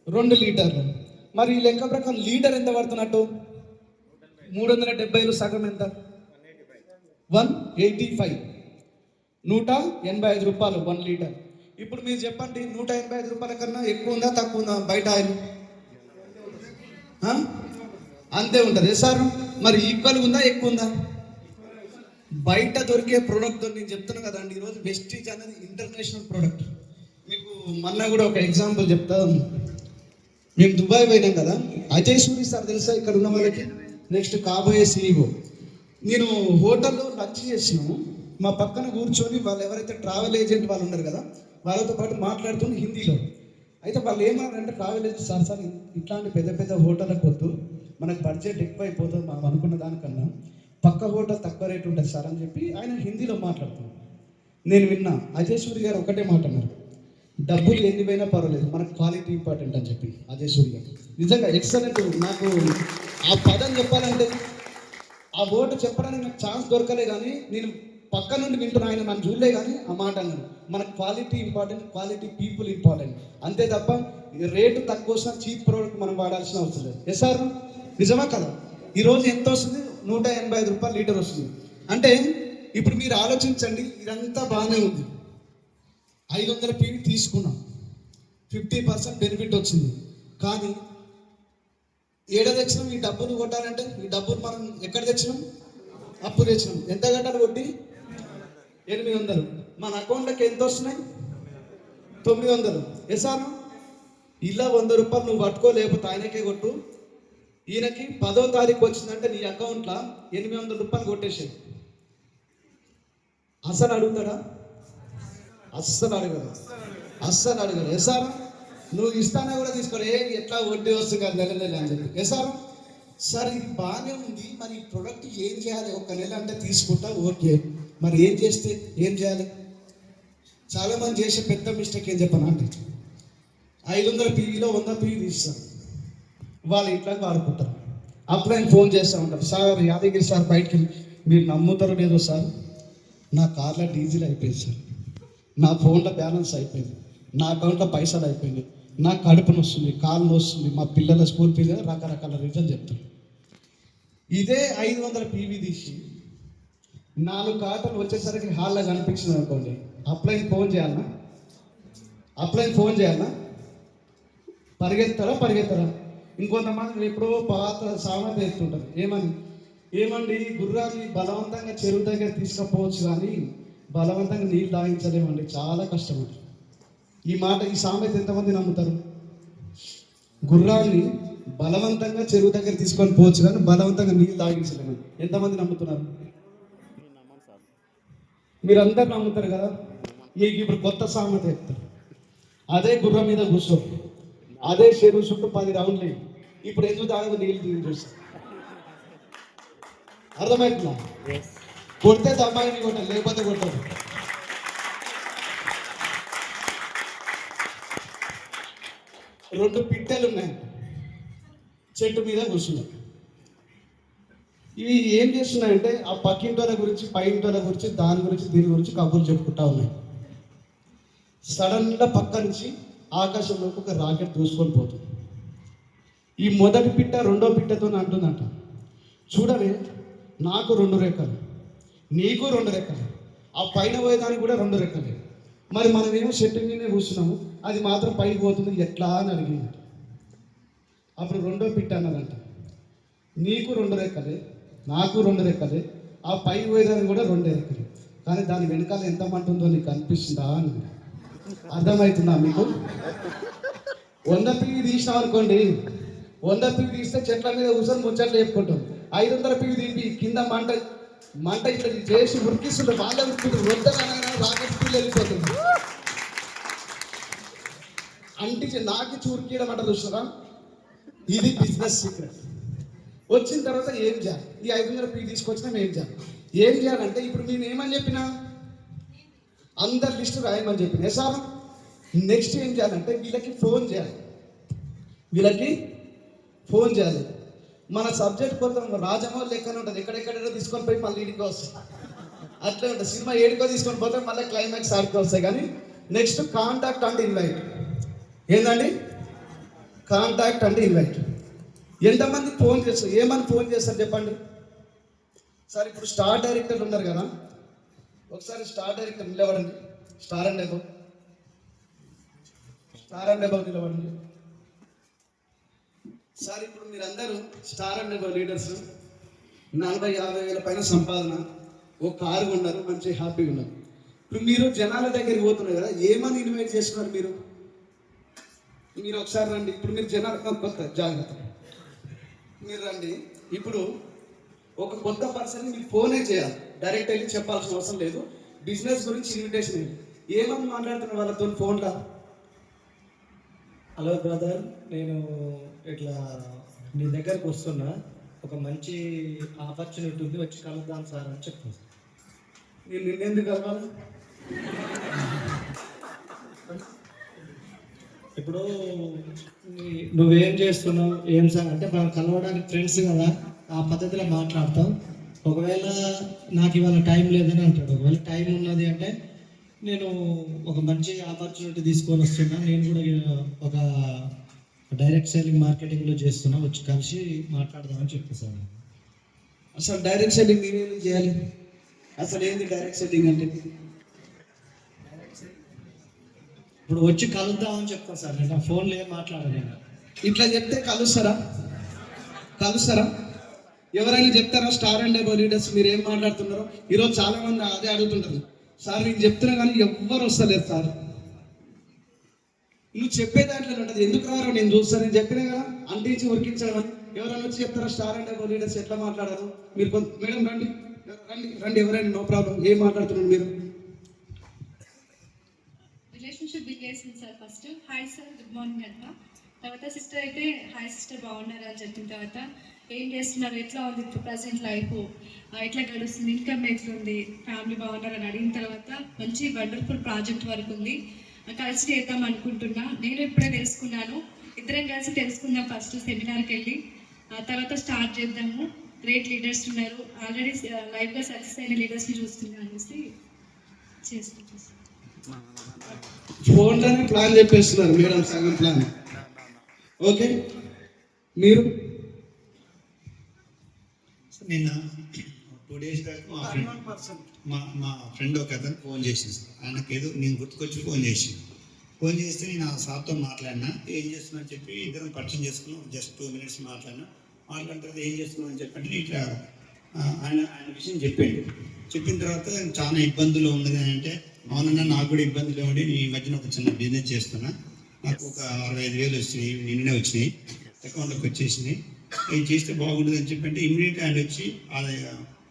2 లీటర్లు. మరి ఈ లెక్క ప్రకారం లీటర్ ఎంత పడుతున్నట్టు? 370లో సగం ఎంత? 185, 185 రూపాయలు 1 లీటర్. ఇప్పుడు మీరు చెప్పండి, 185 రూపాయల కన్నా ఎక్కువ ఉందా తక్కువ ఉందా బయట ఆయిల్? అంతే ఉంటుంది సార్. మరి ఈక్వల్ ఉందా ఎక్కువ ఉందా? బయట దొరికే ప్రోడక్ట్ నేను చెప్తాను కదండి. ఈరోజు వెస్టీజ్ అనేది ఇంటర్నేషనల్ ప్రోడక్ట్. మీకు మొన్న కూడా ఒక ఎగ్జాంపుల్ చెప్తా. మేము దుబాయ్ పోయినాం కదా, అజయ్ సూరి సార్ తెలుసా ఇక్కడ ఉన్న వాళ్ళకి? నెక్స్ట్ కాబోయే CEO. నేను హోటల్లో లంచ్ చేసినాము. మా పక్కన కూర్చొని వాళ్ళు ఎవరైతే ట్రావెల్ ఏజెంట్ వాళ్ళు ఉన్నారు కదా, వాళ్ళతో పాటు మాట్లాడుతున్న హిందీలో. అయితే వాళ్ళు ఏమన్నారంటే, ట్రావెల్ ఏజెంట్ సార్ ఇట్లాంటి పెద్ద పెద్ద హోటళ్ళకి వద్దు, మనకు బడ్జెట్ ఎక్కువ అయిపోతుంది మనం అనుకున్న దానికన్నా, పక్క హోటల్ తక్కువ రేటు ఉంటుంది సార్ అని చెప్పి ఆయన హిందీలో మాట్లాడుతున్నాం. నేను విన్నా. అజయ్ సూరి గారు ఒకటే మాట అన్నారు, డబ్బులు ఎన్ని పోయినా పర్వాలేదు, మనకు క్వాలిటీ ఇంపార్టెంట్ అని చెప్పి. అజయ్ సూరి గారు నిజంగా ఎక్సలెంట్. నాకు ఆ పదం చెప్పాలంటే, ఆ వర్డ్ చెప్పడానికి నాకు ఛాన్స్ దొరకలే, కానీ నేను పక్క నుండి వింటున్నా. ఆయన నన్ను చూడలే కానీ ఆ మాట అన్నాను, మనకు quality important, quality people important, అంతే తప్ప రేటు తక్కువ వస్తున్న చీప్ ప్రోడక్ట్ మనం వాడాల్సిన అవసరం లేదు. ఎస్ సార్, నిజమా కదా? ఈరోజు ఎంత వస్తుంది? 185 రూపాయలు లీటర్ వస్తుంది. అంటే ఇప్పుడు మీరు ఆలోచించండి, ఇదంతా బాగానే ఉంది. 500 PV తీసుకున్నాం, 50% బెనిఫిట్ వచ్చింది. కానీ ఏడ తెచ్చినాం? ఈ డబ్బులు కొట్టాలంటే ఈ డబ్బులు మనం ఎక్కడ తెచ్చినాం? అప్పు తెచ్చినాం. ఎంత కట్టాలి వడ్డీ? 800. మన అకౌంట్లోకి ఎంత వస్తున్నాయి? 900. ఎసాను ఇలా 100 రూపాయలు నువ్వు పట్టుకో, లేకపోతే ఆయనకే కొట్టు. ఈయనకి 10వ తారీఖు వచ్చిందంటే నీ అకౌంట్లో 800 రూపాయలు కొట్టేసాయి. అసలు అడుగుతాడా? అస్సలు అడగదు, అస్సలు అడగదు. ఎసారా నువ్వు ఇస్తానా కూడా తీసుకోలే, ఎట్లా వడ్డీ వస్తుంది కదా నెల నెల అని చెప్పి. ఎసారా సార్ ఇది బాగానే ఉంది, మరి ఈ ప్రొడక్ట్ ఏం చేయాలి? ఒక నెల అంటే తీసుకుంటా, ఓకే, మరి ఏం చేస్తే ఏం చేయాలి? చాలామంది చేసే పెద్ద మిస్టేక్ ఏం చెప్పనా అంటే, 500 PVలో 100 PV తీస్తారు, వాళ్ళ ఇంట్లోకి వాడుకుంటారు. అప్పుడు ఆయన ఫోన్ చేస్తూ ఉంటారు, సార్ యాదగిరి సార్ బయటికి మీరు నమ్ముతారో లేదో సార్, నా కార్లో డీజిల్ అయిపోయింది సార్, నా ఫోన్లో బ్యాలెన్స్ అయిపోయింది, నా అకౌంట్లో పైసలు అయిపోయింది, నా కడుపును వస్తుంది, కాళ్ళు వస్తుంది, మా పిల్లల స్కూల్ ఫీజు, రకరకాల రీజన్ చెప్తారు. ఇదే 500 PV తీసి 4 కార్టలు వచ్చేసరికి హాల్లో కనిపించింది అనుకోండి, అప్లైన్ ఫోన్ చేయాలన్నా? అప్లైన్ ఫోన్ చేయాలన్నా? పరిగెత్తరా? ఇంకొంతమంది ఎప్పుడో పాత సామెత ఎత్తుంటారు, ఏమండి గుర్రాన్ని బలవంతంగా చెరువు దగ్గర తీసుకపోవచ్చు, కానీ బలవంతంగా నీళ్ళు తాగించలేమండి, చాలా కష్టం అండి. ఈ సామెత ఎంతమంది నమ్ముతారు? గుర్రాన్ని బలవంతంగా చెరువు దగ్గర తీసుకొని పోవచ్చు, కానీ బలవంతంగా నీళ్ళు తాగించలేమని ఎంతమంది నమ్ముతున్నారు? మీరందరూ నమ్ముతారు కదా. ఇప్పుడు కొత్త సామెత చెప్తారు, అదే గుర్రం మీద కూర్చో, అదే చెరువు చుట్టూ 10 రౌండ్లు, ఇప్పుడు ఎందుకు తాగదు నీళ్ళు చూస్తా. అర్థమవుతుందా? కొడితే అమ్మాయిని కొట్టాలి, లేకపోతే కొట్టాలి. రెండు పిట్టెలు ఉన్నాయి, చెట్టు మీద కూర్చున్నాయి. ఇవి ఏం చేస్తున్నాయంటే ఆ పక్కింటోల గురించి, పైంటోల గురించి, దాని గురించి, దీని గురించి కబుర్లు చెప్పుకుంటా ఉన్నాయి. సడన్గా పక్క నుంచి ఆకాశంలోకి ఒక రాకెట్ దూసుకొని పోతుంది. ఈ మొదటి పిట్ట రెండో పిట్టతో అంటుందంట, చూడవే నాకు 2 రెక్కలు, నీకు 2 రెక్కలు, ఆ పైన పోయేదానికి కూడా 2 రెక్కలే, మరి మనమేమో చెట్టు మీదనే కూర్చున్నాము, అది మాత్రం పైకి పోతుంది ఎట్లా అని అడిగింది. అప్పుడు రెండో పిట్ట అన్నదంట, నీకు 2 రెక్కలే, నాకు 2 రెక్కలే, ఆ పై పోయేదాన్ని కూడా 2 ఎకరాలు. కానీ దాని వెనకాల ఎంత మంట ఉందో నీకు అనిపిస్తుందా అని అర్థమవుతుందా మీకు? 100 పీవీ తీసినాం అనుకోండి, 100 పీవీ తీస్తే చెట్ల మీద కూర్చొని ముచ్చట్లు చెప్పుకుంటాం. 500 పీవీ తీపి కింద మంట ఇట్లా చేసి ఉరికిస్తుంటే వాళ్ళే ఉరుకుంటారు. వద్దనగా రాకెట్ స్పీడ్ వెళ్ళిపోతుంది. అంటించి నాకిచ్చి ఉరికియడం అంట చూస్తారా? ఇది బిజినెస్ సీక్రెట్. వచ్చిన తర్వాత ఏం చేయాలి? ఈ 500 పీవీ తీసుకొచ్చినా ఏం చేయాలంటే ఇప్పుడు నేను ఏమని చెప్పినా అందరి లిస్టు రాయమని చెప్పిన సార్. నెక్స్ట్ ఏం చేయాలంటే వీళ్ళకి ఫోన్ చేయాలి. మన సబ్జెక్ట్ కోసం రాజమౌళి లెక్కనే ఉంటుంది. ఎక్కడెక్కడో తీసుకొని పోయి మళ్ళీ ఇంటికి వస్తాయి. అట్లే ఉంటుంది. సినిమా ఏడుకో తీసుకొని పోతే మళ్ళీ క్లైమాక్స్ ఆడికి వస్తాయి. కానీ నెక్స్ట్ కాంటాక్ట్ అండ్ ఇన్వైట్. ఏంటండి కాంటాక్ట్ అండ్ ఇన్వైట్? ఎంతమంది ఫోన్ చేస్తారు? ఏమని ఫోన్ చేస్తారు చెప్పండి సార్? ఇప్పుడు స్టార్ డైరెక్టర్లు ఉన్నారు కదా, ఒకసారి స్టార్ డైరెక్టర్ నిలబడండి. స్టార్ అండ్ అబౌవ్ నిలబడండి సార్. ఇప్పుడు మీరందరూ స్టార్ అండ్ అబౌవ్ లీడర్స్, 40-50 వేల పైన సంపాదన, ఒక కారు ఉన్నారు, మంచి హ్యాపీగా ఉన్నారు. ఇప్పుడు మీరు జనాల దగ్గరికి పోతున్నారు కదా, ఏమని ఇన్వైట్ చేస్తున్నారు మీరు ఒకసారి రండి. ఇప్పుడు మీరు జనాలు కొత్త జాగ్రత్త, మీరు రండి. ఇప్పుడు ఒక కొత్త పర్సన్ మీరు ఫోనే చేయాలి, డైరెక్ట్ వెళ్ళి చెప్పాల్సిన అవసరం లేదు. బిజినెస్ గురించి ఇన్విటేషన్ ఏమని మాట్లాడుతున్న వాళ్ళతో ఫోన్లో? హలో బ్రదర్, నేను ఇట్లా నీ దగ్గరకు వస్తున్నా, ఒక మంచి ఆపర్చునిటీ ఉంది, వచ్చి కలుద్దాం సార్ అని చెప్తాను. నేను నిన్నెందుకు కలవాలి? ఇప్పుడు నువ్వేం చేస్తున్నావు, ఏం సార్ అంటే మనం కలవడానికి ఫ్రెండ్స్ కదా, ఆ పద్ధతిలో మాట్లాడతాం. ఒకవేళ నాకు ఇవాళ టైం లేదని అంటాడు, ఒకవేళ టైం ఉన్నది అంటే నేను ఒక మంచి ఆపర్చునిటీ తీసుకొని వస్తున్నా, నేను కూడా ఒక డైరెక్ట్ సెల్లింగ్ మార్కెటింగ్లో చేస్తున్నా, వచ్చి కలిసి మాట్లాడదామని చెప్పేసాను. అసలు డైరెక్ట్ సెల్లింగ్ నేనేం చేయాలి? అసలు ఏంది డైరెక్ట్ సెల్లింగ్ అంటే? ఇప్పుడు వచ్చి కలుద్దామని చెప్తాను సార్, నేను ఫోన్లో ఏం మాట్లాడలేను. ఇట్లా చెప్తే కలుస్తారా? ఎవరైనా చెప్తారా? స్టార్ అండ్ అబౌవ్ లీడర్స్ మీరు ఏం మాట్లాడుతున్నారో ఈరోజు చాలా మంది అదే అడుగుతుంటారు. సార్ నేను చెప్తున్నా కానీ ఎవ్వరు వస్తలేరు సార్. నువ్వు చెప్పే దాంట్లో ఉంటుంది, ఎందుకు రారో నేను చూస్తాను. నేను చెప్పినా కదా అంటించి ఉరికించడం అని. ఎవరైనా వచ్చి చెప్తారా స్టార్ అండ్ అబౌవ్ లీడర్స్ ఎట్లా మాట్లాడారు? మీరు మేడం రండి ఎవరైనా, నో ప్రాబ్లం. ఏం మాట్లాడుతున్నారు మీరు? రిలేషన్షిప్ బిల్డ్ చేసింది sir. First hi sir, good morning అంట. తర్వాత సిస్టర్ అయితే హాయ్ సిస్టర్ బాగున్నారా అని చెప్పిన తర్వాత ఏం చేస్తున్నారు, ఎట్లా ఉంది ప్రజెంట్ లైఫ్, ఎట్లా గడుస్తుంది, ఇన్కమ్ ఎట్లా ఉంది, ఫ్యామిలీ బాగున్నారు అని అడిగిన తర్వాత మంచి వండర్ఫుల్ ప్రాజెక్ట్ వర్క్ ఉంది, కలిసి చేద్దాం అనుకుంటున్నా. నేను ఇప్పుడే తెలుసుకున్నాను, ఇద్దరం కలిసి తెలుసుకుందాం ఫస్ట్ సెమినార్కి వెళ్ళి, తర్వాత స్టార్ట్ చేద్దాము. గ్రేట్ లీడర్స్ ఉన్నారు, ఆల్రెడీ లైఫ్గా సక్సెస్ అయిన లీడర్స్ని చూస్తున్నా అనేసి చేసుకుంటాం. ఫోన్లోనే ప్లాన్ చెప్పేస్తున్నారు మేడం, సగం ప్లాన్. ఓకే, మీరు నిన్న 2 days బ్యాక్ మా ఫ్రెండ్ ఒక అతను ఫోన్ చేసింది. ఆయనకి ఏదో నేను గుర్తుకొచ్చి ఫోన్ చేస్తే నేను ఆ సార్తో మాట్లాడినా. ఏం చేస్తున్నా అని చెప్పి ఇద్దరం పరిచయం చేసుకున్నాం. జస్ట్ 2 minutes మాట్లాడిన తర్వాత ఏం చేస్తున్నావు అని చెప్పంటే ఇట్లా ఆయన విషయం చెప్పిన తర్వాత చాలా ఇబ్బందులు ఉన్నది అని అంటే, అవునన్నా నాకు కూడా ఇబ్బందులు ఉండి నేను ఈ మధ్యన ఒక చిన్న బిజినెస్ చేస్తున్నా, నాకు ఒక 65,000 వచ్చినాయి, నిన్ననే వచ్చినాయి, అకౌంట్లోకి వచ్చేసినాయి, ఇది చేస్తే బాగుంటుంది అని చెప్పంటే ఇమ్మీడియట్ ఆయన వచ్చి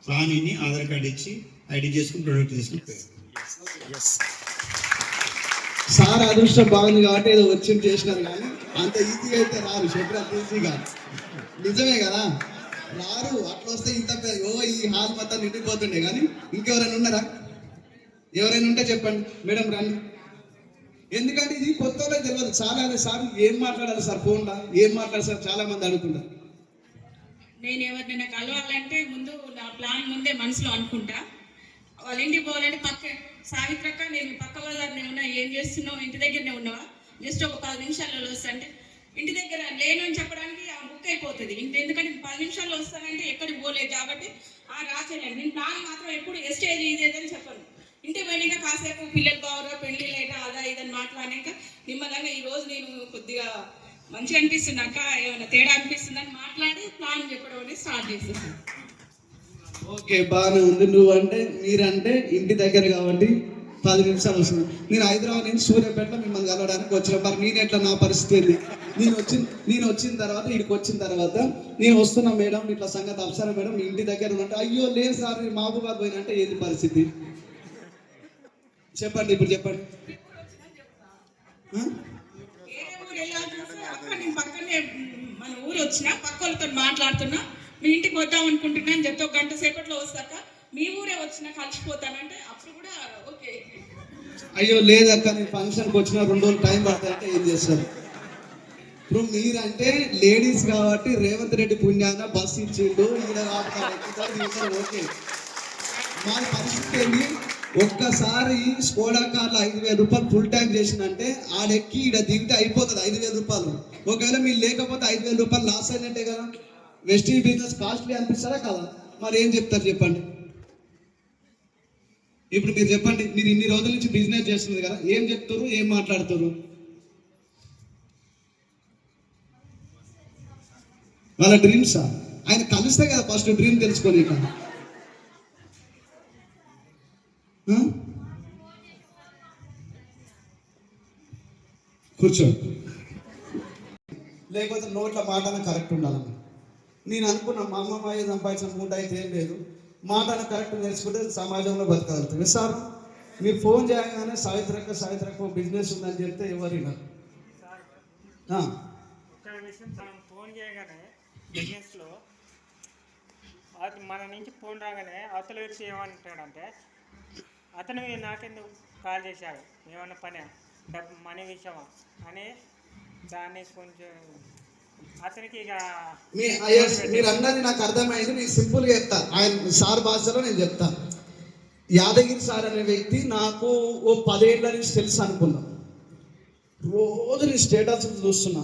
ప్లాన్ ఇన్ని ఆధార్ కార్డు ఇచ్చి ఐడి చేసుకుని ప్రొడక్ట్ తీసుకుని పోయారు. సార్ అదృష్టం బాగుంది కాబట్టి ఏదో వచ్చి చేసినారు, కానీ అంత ఈజీగా అయితే రారు. చెప్పిన అంత ఈజీగా నిజమే కదా, రారు. అట్లా వస్తే ఇంత ఈ హాల్ మొత్తం నిండిపోతుండే. కానీ ఇంకెవరైనా ఉన్నారా? ఎవరైనా ఉంటే చెప్పండి మేడం, రండి. ఎందుకంటే ఇది కొత్త తెలియదు. చాలా సార్ ఏం మాట్లాడాలి సార్, ఫోన్లో ఏం మాట్లాడాలి సార్, చాలా మంది అడుగుతుంటారు. నేను ఎవరినైనా కలవాలంటే ముందు నా ప్లాన్ ముందే మనసులో అనుకుంటా. వాళ్ళ ఇంటికి పోవాలంటే సావిత్రక్క నేను పక్క బజార్నే ఉన్నా, ఏం చేస్తున్నావు, ఇంటి దగ్గరనే ఉన్నావా, జస్ట్ ఒక 10 నిమిషాలలో వస్తా అంటే ఇంటి దగ్గర లేను అని చెప్పడానికి ఆ బుక్ అయిపోతుంది. ఎందుకంటే 10 నిమిషాల్లో వస్తానంటే ఎక్కడికి పోలేదు కాబట్టి రాసేయండి. నేను ప్లాన్ మాత్రం ఎప్పుడు ఎస్టేజ్ ఇదేదని చెప్పను. ఇంటికి పోయినాక కాసేపు పిల్లలు బాగురా, పెళ్ళిళ్ళు అయితే అదా ఇదని మాట్లాడాక నిమ్మలంగా ఈరోజు నేను కొద్దిగా మంచిగా అనిపిస్తున్నాక ఏమైనా తేడా అనిపిస్తుందని మాట్లాడి ప్లాన్ చెప్పడం అనేది స్టార్ట్ చేసేసాను. ఓకే, బాగానే ఉంది. నువ్వంటే మీరంటే ఇంటి దగ్గర కాబట్టి 10 నిమిషాలు వస్తుంది. నేను హైదరాబాద్ నుంచి సూర్యాపేటలో మిమ్మల్ని కలవడానికి వచ్చిన, మరి నేను ఎట్లా, నా పరిస్థితి ఏంది? నేను వచ్చిన తర్వాత ఇక్కడికి వచ్చిన తర్వాత నేను వస్తున్నా మేడం, ఇట్లా సంగతి అప్సరా మేడం మీ ఇంటి దగ్గర ఉన్నట్టు, అయ్యో లేదు సార్ నేను మహబూబాద్ పోయినా అంటే ఏంది పరిస్థితి చెప్పండి, ఇప్పుడు చెప్పండి. వేరే ఊరు వెళ్ళాల్సి వస్తే అక్క నేను పక్కనే మన ఊరు వచ్చిన పక్క వాళ్ళతో మాట్లాడుతున్నా, మీ ఇంటికి వద్దాం అనుకుంటున్నా అని చెప్తే 1 గంట సేపట్లో వస్తాక మీ ఊరే వచ్చినా కలిసిపోతానంటే అప్పుడు కూడా ఓకే. అయ్యో లేదక్క నేను ఫంక్షన్కి వచ్చిన 2 రోజులు టైం పడతాయంటే ఏం చేస్తారు? ఇప్పుడు మీరంటే లేడీస్ కాబట్టి రేవంత్ రెడ్డి పుణ్యాన బస్సు ఇచ్చిండు, ఈయన కాబట్టి ఓకే. మా పరిస్థితి ఏంటి? ఒక్కసారి స్కోడా కార్లో 5,000 రూపాయలు ఫుల్ ట్యాంక్ చేసిందంటే ఆడెక్కి ఈడ దిగితే అయిపోతుంది 5,000 రూపాయలు. ఒకవేళ మీరు లేకపోతే 5,000 రూపాయలు లాస్ అయినట్టే కదా. వెస్టీజ్ బిజినెస్ కాస్ట్లీ అనిపిస్తారా కదా? మరి ఏం చెప్తారు చెప్పండి? ఇప్పుడు మీరు చెప్పండి, మీరు ఇన్ని రోజుల నుంచి బిజినెస్ చేస్తుంది కదా, ఏం చెప్తారు, ఏం మాట్లాడుతారు? వాళ్ళ డ్రీమ్సా? ఆయన కలిస్తే కదా ఫస్ట్ డ్రీమ్ తెలుసుకోని. కూర్చో, లేకపోతే నోట్ల మాటన కరెక్ట్ ఉండాలని నేను అనుకున్నా. మా అమ్మమ్మ సంపాదించిన మూట అయితే ఏం లేదు, మాటన కరెక్ట్ నేర్చుకుంటే సమాజంలో బతకగలుగుతుంది. సార్ మీరు ఫోన్ చేయగానే సావిత్రక్క బిజినెస్ ఉందని చెప్తే ఎవరినా ఫోన్ చేయగానే బిజినెస్లో అది మన నుంచి ఫోన్ రాగానే అవతల వ్యక్తి ఏమంటాడంటే, అతను నాకెందుకు కాల్ చేశాడు, ఏమన్నా పని డబ్బు మనీ విషయమా అని దాన్ని కొంచెం అతనికి ఇక మీరు అన్నది నాకు అర్థమైంది. నేను సింపుల్గా చెప్తా, ఆయన సార్ భాషలో నేను చెప్తా. యాదగిరి సార్ అనే వ్యక్తి నాకు ఓ 10 ఏళ్ళ నుంచి తెలుసు అనుకున్నా. రోజు నేను స్టేటస్ చూస్తున్నా,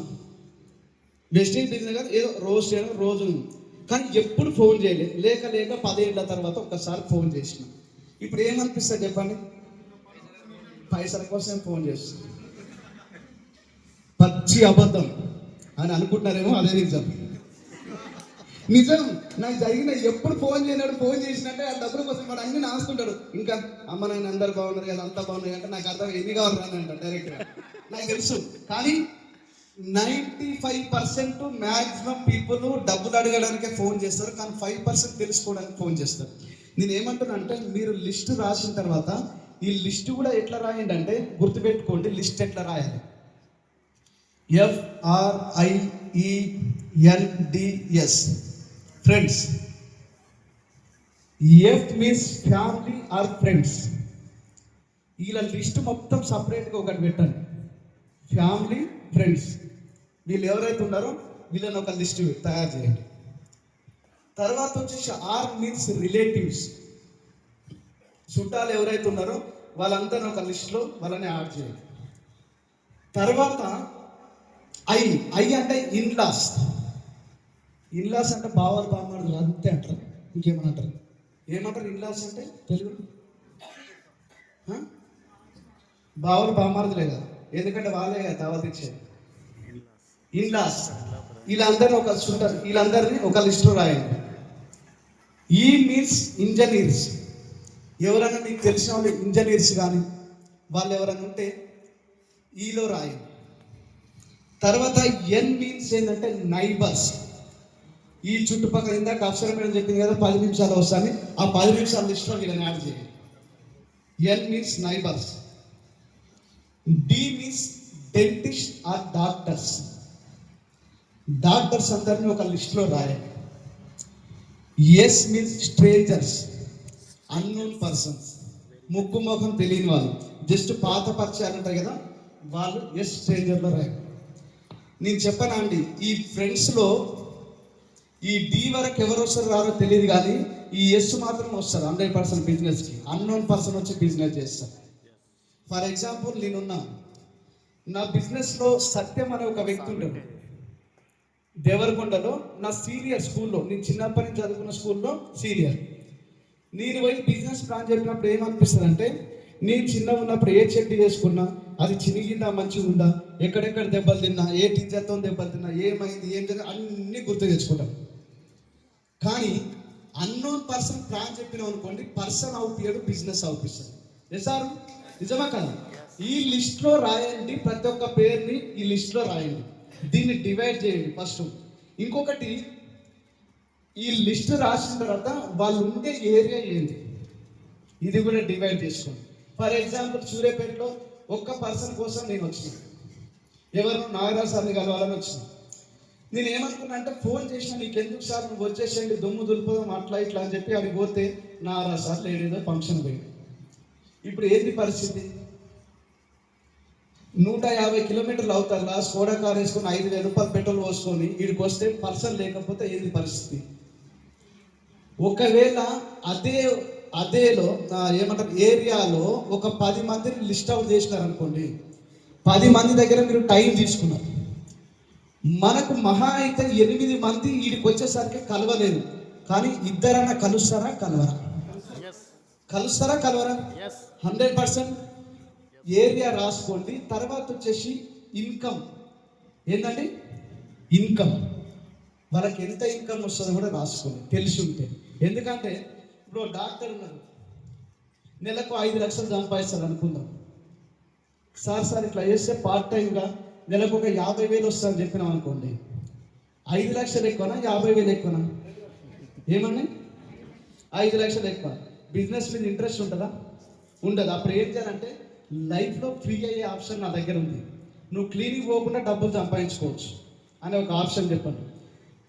వెస్టీజ్ బిజినెస్ కాదు ఏదో రోజు చేయడం రోజు, కానీ ఎప్పుడు ఫోన్ చేయలేదు. లేక 10 ఏళ్ళ తర్వాత ఒక్కసారి ఫోన్ చేసిన. ఇప్పుడు ఏమనిపిస్తుంది చెప్పండి? పైసల కోసం ఫోన్ చేస్తున్నా. పచ్చి అబద్ధం అని అనుకుంటున్నారేమో, అదే నిజం. నాకు జరిగిన ఎప్పుడు ఫోన్ చేయనాడు, ఫోన్ చేసినట్టే ఆ డబ్బుల కోసం వాడు అన్ని నాస్తుంటాడు. ఇంకా అమ్మ నాయన అందరు బాగున్నారు కదా, అంతా బాగున్నాయి అంటే నాకు అర్థం ఎన్ని కావాలి రానంట డైరెక్ట్గా నాకు తెలుసు. కానీ 95% మ్యాక్సిమం పీపుల్ డబ్బులు అడగడానికే ఫోన్ చేస్తారు, కానీ 5% తెలుసుకోవడానికి ఫోన్ చేస్తారు. నేను ఏమంటున్నా అంటే, మీరు లిస్ట్ రాసిన తర్వాత ఈ లిస్ట్ కూడా ఎట్లా రాయండి అంటే, గుర్తుపెట్టుకోండి లిస్ట్ ఎట్లా రాయాలి. FRIENDS friends. F means family or friends. ఇలా లిస్ట్ మొత్తం సపరేట్గా ఒకటి పెట్టండి. ఫ్యామిలీ, ఫ్రెండ్స్, వీళ్ళు ఎవరైతే ఉన్నారో వీళ్ళని ఒక లిస్ట్ తయారు చేయండి. తర్వాత వచ్చేసి R మీన్స్ రిలేటివ్స్. చుట్టాలు ఎవరైతే ఉన్నారో వాళ్ళందరినీ ఒక లిస్ట్లో వాళ్ళని యాడ్ చేయండి. తర్వాత I అంటే ఇన్లాస్. ఇన్లాస్ అంటే బావలు బామ్మర్దులు అంతే అంటారు, ఇంకేమని అంటారు? ఏమంటారు ఇన్లాస్ అంటే తెలుగు? బావలు బామ్మర్దులే కదా, ఎందుకంటే వాళ్ళే కదా దావత్ ఇచ్చేది. ఇన్లాస్ వీళ్ళందరినీ ఒక చుట్టాలు, వీళ్ళందరినీ ఒక లిస్టులో రాయండి. E means engineers. ఎవరైనా మీకు తెలిసిన వాళ్ళు ఇంజనీర్స్ కానీ వాళ్ళు ఎవరైనా ఉంటే ఈలో రాయండి. తర్వాత N మీన్స్ ఏంటంటే నైబర్స్. ఈ చుట్టుపక్కల ఇందాక అప్సరా మేడం చెప్పింది కదా 10 నిమిషాలు వస్తాయని, ఆ 10 నిమిషాల లిస్ట్లో వీళ్ళని యాడ్ చేయండి. N means neighbours. D means dentist or doctors. Doctors అందరినీ ఒక లిస్ట్లో రాయండి. S means strangers, unknown persons, ముక్కు ముఖం తెలియని వాళ్ళు, జస్ట్ పాత పరిచయాలు ఉంటాయి కదా వాళ్ళు ఎస్ స్ట్రేంజర్లో రాయండి. నేను చెప్పనా అండి, ఈ ఫ్రెండ్స్లో ఈ D వరకు ఎవరు వస్తారు రారో తెలియదు, కానీ ఈ ఎస్ మాత్రం వస్తారు 100% బిజినెస్కి. అన్నోన్ పర్సన్ వచ్చి బిజినెస్ చేస్తారు. ఫర్ ఎగ్జాంపుల్ నేనున్నా, నా బిజినెస్లో సత్యం అనే ఒక వ్యక్తి ఉంటాడు దేవరకొండలో. నా సీనియర్ స్కూల్లో, నేను చిన్నప్పటి నుంచి చదువుకున్న స్కూల్లో సీనియర్. నేను పోయి బిజినెస్ ప్లాన్ చెప్పినప్పుడు ఏమనిపిస్తుంది అంటే, నేను చిన్నగా ఉన్నప్పుడు ఏ చెట్టు చేసుకున్నా అది చినిగిందా, మంచిగా ఉందా, ఎక్కడెక్కడ దెబ్బలు తిన్నా, ఏ టీచర్తో దెబ్బలు తిన్నా, ఏమైంది ఏం జరిగింది అన్నీ గుర్తు తెచ్చుకుంటాం. కానీ అన్నోన్ పర్సన్ ప్లాన్ చెప్పినాం అనుకోండి, పర్సన్ అవుతాడు, బిజినెస్ అవుపిస్తాడు. సార్ నిజమా కదా? ఈ లిస్ట్లో రాయండి, ప్రతి ఒక్క పేరుని ఈ లిస్ట్లో రాయండి, దీన్ని డివైడ్ చేయండి ఫస్ట్. ఇంకొకటి, ఈ లిస్ట్ రాసిన తర్వాత వాళ్ళు ఉండే ఏరియా ఏంటి ఇది కూడా డివైడ్ చేసుకోండి. ఫర్ ఎగ్జాంపుల్ సూర్యాపేటలో ఒక్క పర్సన్ కోసం నేను వచ్చిన, ఎవరు నాగరాజ్ సార్ని కలవాలని వచ్చిన. నేను ఏమనుకున్నా అంటే ఫోన్ చేసిన, నీకు ఎందుకు సార్, నువ్వు వచ్చేసేయండి, దుమ్ము దులుపుదాం అట్లా ఇట్లా అని చెప్పి అది పోతే నాగరాజ్ సార్ లేడేదో ఫంక్షన్ పోయింది. ఇప్పుడు ఏంది పరిస్థితి? 150 కిలోమీటర్లు అవుతారు, లాస్ట్ కోడా కార్ వేసుకొని 5,000 రూపాయలు పెట్రోల్ పోసుకొని వీడికి వస్తే పర్సన్ లేకపోతే ఏంది పరిస్థితి? ఒకవేళ అదేలో ఏమంటారు ఏరియాలో ఒక 10 మందిని లిస్ట్ అవుట్ చేసినారు అనుకోండి, 10 మంది దగ్గర మీరు టైం తీసుకున్నారు, మనకు మహా అయితే 8 మంది వీడికి వచ్చేసరికి కలవలేదు. కానీ ఇద్దరన్నా కలుస్తారా కలవరా? కలుస్తారా కలవరా? 100% ఏరియా రాసుకోండి. తర్వాత వచ్చేసి ఇన్కమ్ ఏంటండి, ఇన్కమ్ వాళ్ళకి ఎంత ఇన్కమ్ వస్తుందో కూడా రాసుకోండి తెలిసి ఉంటే. ఎందుకంటే ఇప్పుడు డాక్టర్ ఉన్నారు, నెలకు 5 లక్షలు సంపాదిస్తారు అనుకుందాం. సార్ ఇట్లా చేస్తే పార్ట్ టైంగా నెలకు ఒక 50,000 వస్తుందని చెప్పినాం అనుకోండి, 5 లక్షలు ఎక్కువనా 50,000 ఎక్కువనా? ఏమన్నా 5 లక్షలు ఎక్కువ. బిజినెస్ మీద ఇంట్రెస్ట్ ఉంటుందా? ఉండదు. అప్పుడు ఏం చేయాలంటే లైఫ్లో ఫ్రీ అయ్యే ఆప్షన్ నా దగ్గర ఉంది, నువ్వు క్లినిక్ పోకుండా డబ్బులు సంపాదించుకోవచ్చు అనే ఒక ఆప్షన్ చెప్పండి.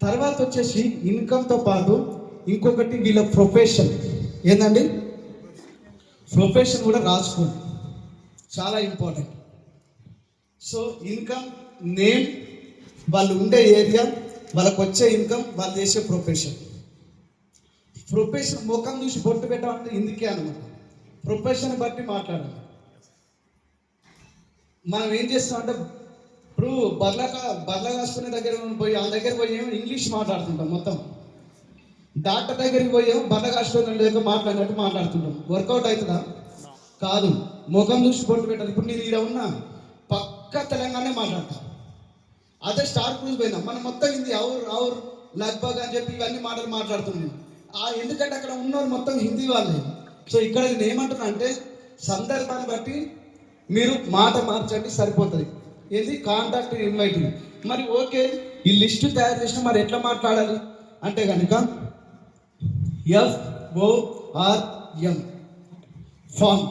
తర్వాత వచ్చేసి ఇన్కమ్తో పాటు ఇంకొకటి వీళ్ళ ప్రొఫెషన్ ఏంటండి, ప్రొఫెషన్ కూడా రాసుకోండి, చాలా ఇంపార్టెంట్. సో ఇన్కమ్, నేమ్, వాళ్ళు ఉండే ఏరియా, వాళ్ళకు వచ్చే ఇన్కమ్, వాళ్ళు చేసే ప్రొఫెషన్. ప్రొఫెషన్ ముఖం చూసి బొట్టు పెట్టాలంటే ఇందుకే అనమాట, ప్రొఫెషన్ బట్టి మాట్లాడాలి. మనం ఏం చేస్తామంటే ఇప్పుడు బర్ల కాసుకునే దగ్గర పోయి ఆ దగ్గర పోయి ఏమో ఇంగ్లీష్ మాట్లాడుతుంటాం, మొత్తం డాక్టర్ దగ్గరికి పోయి బర్ల కాసుకునే దగ్గర మాట్లాడినట్టు మాట్లాడుతుంటాం. వర్కౌట్ అవుతుందా? కాదు. ముఖం చూసి బొట్టు పెట్టాలి. ఇప్పుడు నేను ఇక్కడ ఉన్నా, పక్క తెలంగాణ మాట్లాడతా. అదే స్టార్ క్రూజ్ పోయినా మనం మొత్తం హిందీ ఔర్ లగ్భగ్ అని చెప్పి ఇవన్నీ మాటలు మాట్లాడుతున్నాను. ఎందుకంటే అక్కడ ఉన్నవారు మొత్తం హిందీ వాళ్ళే. సో ఇక్కడ నేను ఏమంటున్నా అంటే సందర్భాన్ని బట్టి మీరు మాట మార్చండి, సరిపోతుంది. ఏది కాంటాక్ట్ ఇన్వైటింగ్. మరి ఓకే, ఈ లిస్టు తయారు చేసిన మరి ఎట్లా మాట్లాడాలి అంటే కనుక FORM ఫామ్.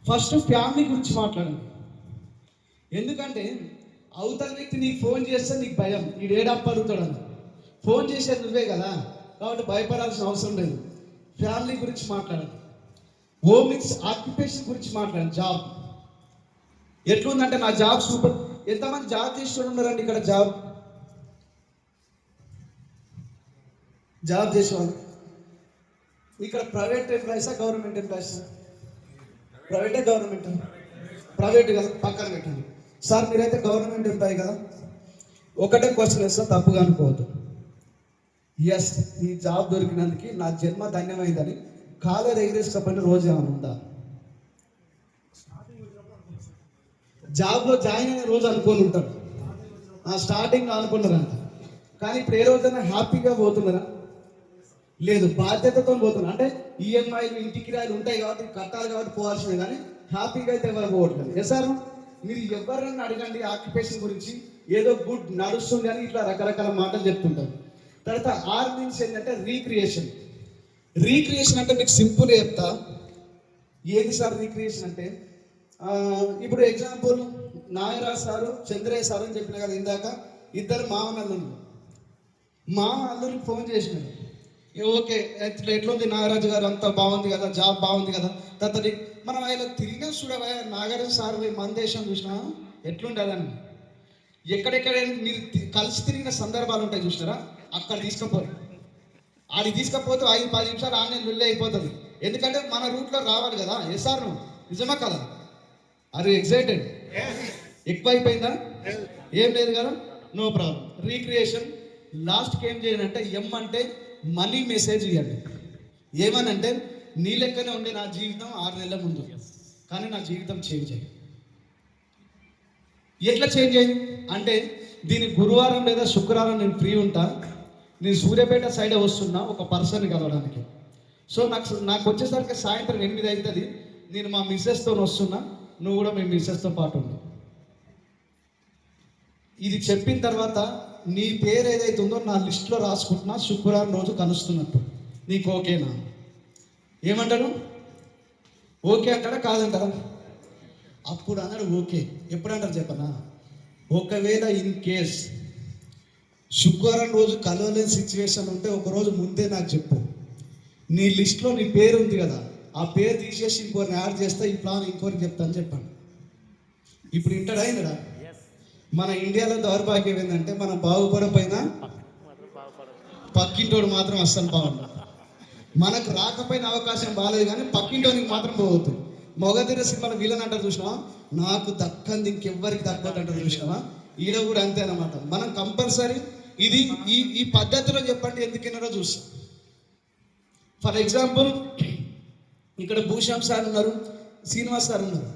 ఫస్ట్ ఫ్యామిలీ గురించి మాట్లాడండి. ఎందుకంటే అవతల వ్యక్తి నీకు ఫోన్ చేస్తే నీకు భయం, ఈ ఏడప్ప అడుగుతాడని. ఫోన్ చేసేది నువ్వే కదా, కాబట్టి భయపడాల్సిన అవసరం లేదు. ఫ్యామిలీ గురించి మాట్లాడండి. మీన్స్ ఆక్యుపేషన్ గురించి మాట్లాడండి. జాబ్ ఎట్లుందంటే నా జాబ్ సూపర్. ఎంతమంది జాబ్ చేసి ఉన్నారండి ఇక్కడ? జాబ్ చేసేవాళ్ళు ఇక్కడ ప్రైవేట్ ఎంప్లాయీసా గవర్నమెంట్ ఎంప్లాయీసా? ప్రైవేటే గవర్నమెంట్? ప్రైవేట్ కదా, పక్కన పెట్టండి. సార్ మీరైతే గవర్నమెంట్ ఎంప్లాయీ కదా, ఒకటే క్వశ్చన్ వేస్తా, తప్పుగా అనుకోవద్దు. ఎస్, ఈ జాబ్ దొరికినందుకు నా జన్మ ధన్యమైందని కాలర్ ఎగిరేసుకపోయిన రోజు ఏమైనా ఉందా? జాబ్లో జాయిన్ అయిన రోజు అనుకొని ఉంటారు, స్టార్టింగ్ అనుకున్నారంట. కానీ ఇప్పుడు ఏ రోజైనా హ్యాపీగా పోతున్నారా? లేదు, బాధ్యతతో పోతున్నారు. అంటే ఈఎంఐలు, ఇంటి కిరాయిలు ఉంటాయి కాబట్టి కట్టాలి కాబట్టి పోవాల్సిందే, కానీ హ్యాపీగా అయితే ఎవరు పోవట్లేదు. ఎస్ సార్, మీరు ఎవరైనా అడగండి ఆక్యుపేషన్ గురించి, ఏదో గుడ్ నడుస్తుంది అని ఇట్లా రకరకాల మాటలు చెప్తుంటారు. తర్వాత ఆర్ మీన్స్ ఏంటంటే రీక్రియేషన్. రీక్రియేషన్ అంటే మీకు సింపుల్ చెప్తా. ఏది సార్ రీక్రియేషన్ అంటే, ఇప్పుడు example Nagaraj sir, Chandraiah sir అని చెప్పిన కదా ఇందాక, ఇద్దరు మామనల్లులు. మామ అల్లురికి ఫోన్ చేసినాడు, ఓకే ఎట్లుంది నాగరాజు గారు, అంతా బాగుంది కదా, జాబ్ బాగుంది కదా. తర్వాత మనం ఆయన తిరిగినా చూడవా, నాగరాజు సార్ మన దేశం చూసినా ఎట్లుండదని. ఎక్కడెక్కడ మీరు కలిసి తిరిగిన సందర్భాలు ఉంటాయి చూసినారా, అక్కడ తీసుకుపోయి ఆడికి తీసుకపోతే 5-10 నిమిషాలు ఆన్లైన్ వెళ్ళి అయిపోతుంది. ఎందుకంటే మన రూట్లో రావాలి కదా. ఎస్ సార్, నిజమా కదా? Are you excited? ఎక్కువ అయిపోయిందా? ఏం లేదు కదా, నో ప్రాబ్లం. రీక్రియేషన్ లాస్ట్కి ఏం చేయాలంటే ఎం అంటే మనీ మెసేజ్ ఇవ్వండి. ఏమనంటే నీ లెక్కనే ఉండే నా జీవితం 6 నెలల ముందు, కానీ నా జీవితం చేంజ్ అయ్యి. ఎట్లా చేంజ్ అయ్యి అంటే, దీని గురువారం లేదా శుక్రవారం నేను ఫ్రీ ఉంటా, నేను సూర్యాపేట సైడ్ వస్తున్నా ఒక పర్సన్ కలవడానికి. సో నాకు వచ్చేసరికి సాయంత్రం 8 అవుతుంది. నేను మా మిస్సెస్తో వస్తున్నా, నువ్వు కూడా మీ మిస్సెస్తో పాటు ఉండు. ఇది చెప్పిన తర్వాత నీ పేరు ఏదైతే ఉందో నా లిస్టులో రాసుకుంటున్నా, శుక్రవారం రోజు కలుస్తున్నట్టు. నీకు ఓకేనా? ఏమంటాడు? ఓకే అంటాడా కాదంటారా? అప్పుడు అన్నాడు ఓకే. ఎప్పుడంటారు చెప్పనా? ఒకవేళ ఇన్ కేస్ శుక్రవారం రోజు కలవలేని సిచ్యువేషన్ ఉంటే ఒకరోజు ముందే నాకు చెప్పు. నీ లిస్ట్లో నీ పేరు ఉంది కదా, ఆ పేరు తీసేసి ఇంకోరిని యాడ్ చేస్తే ఈ ప్లాన్ ఇంకోరికి చెప్తాను చెప్పాను. ఇప్పుడు ఇంటాడా అయినడా? మన ఇండియాలో దౌర్భాగ్యం ఏంటంటే మనం బాగుపడపోయినా పక్కింటోడు మాత్రం అస్సలు బాగుండదు. మనకు రాకపోయిన అవకాశం బాగాలేదు కానీ పక్కింటోనికి మాత్రం పోతుంది. మొగధీర సినిమాలో విలన్ అంటారు చూసినావా, నాకు దక్కంది ఇంకెవ్వరికి దక్కదు అంటారు చూసినావా, ఈడ కూడా అంతే అన్నమాట. మనం కంపల్సరీ ఇది ఈ పద్ధతిలో చెప్పండి ఎందుకన్నారో చూస్తాం. ఫర్ ఎగ్జాంపుల్ ఇక్కడ భూషాం సార్ ఉన్నారు, శ్రీనివాస్ సార్ ఉన్నారు.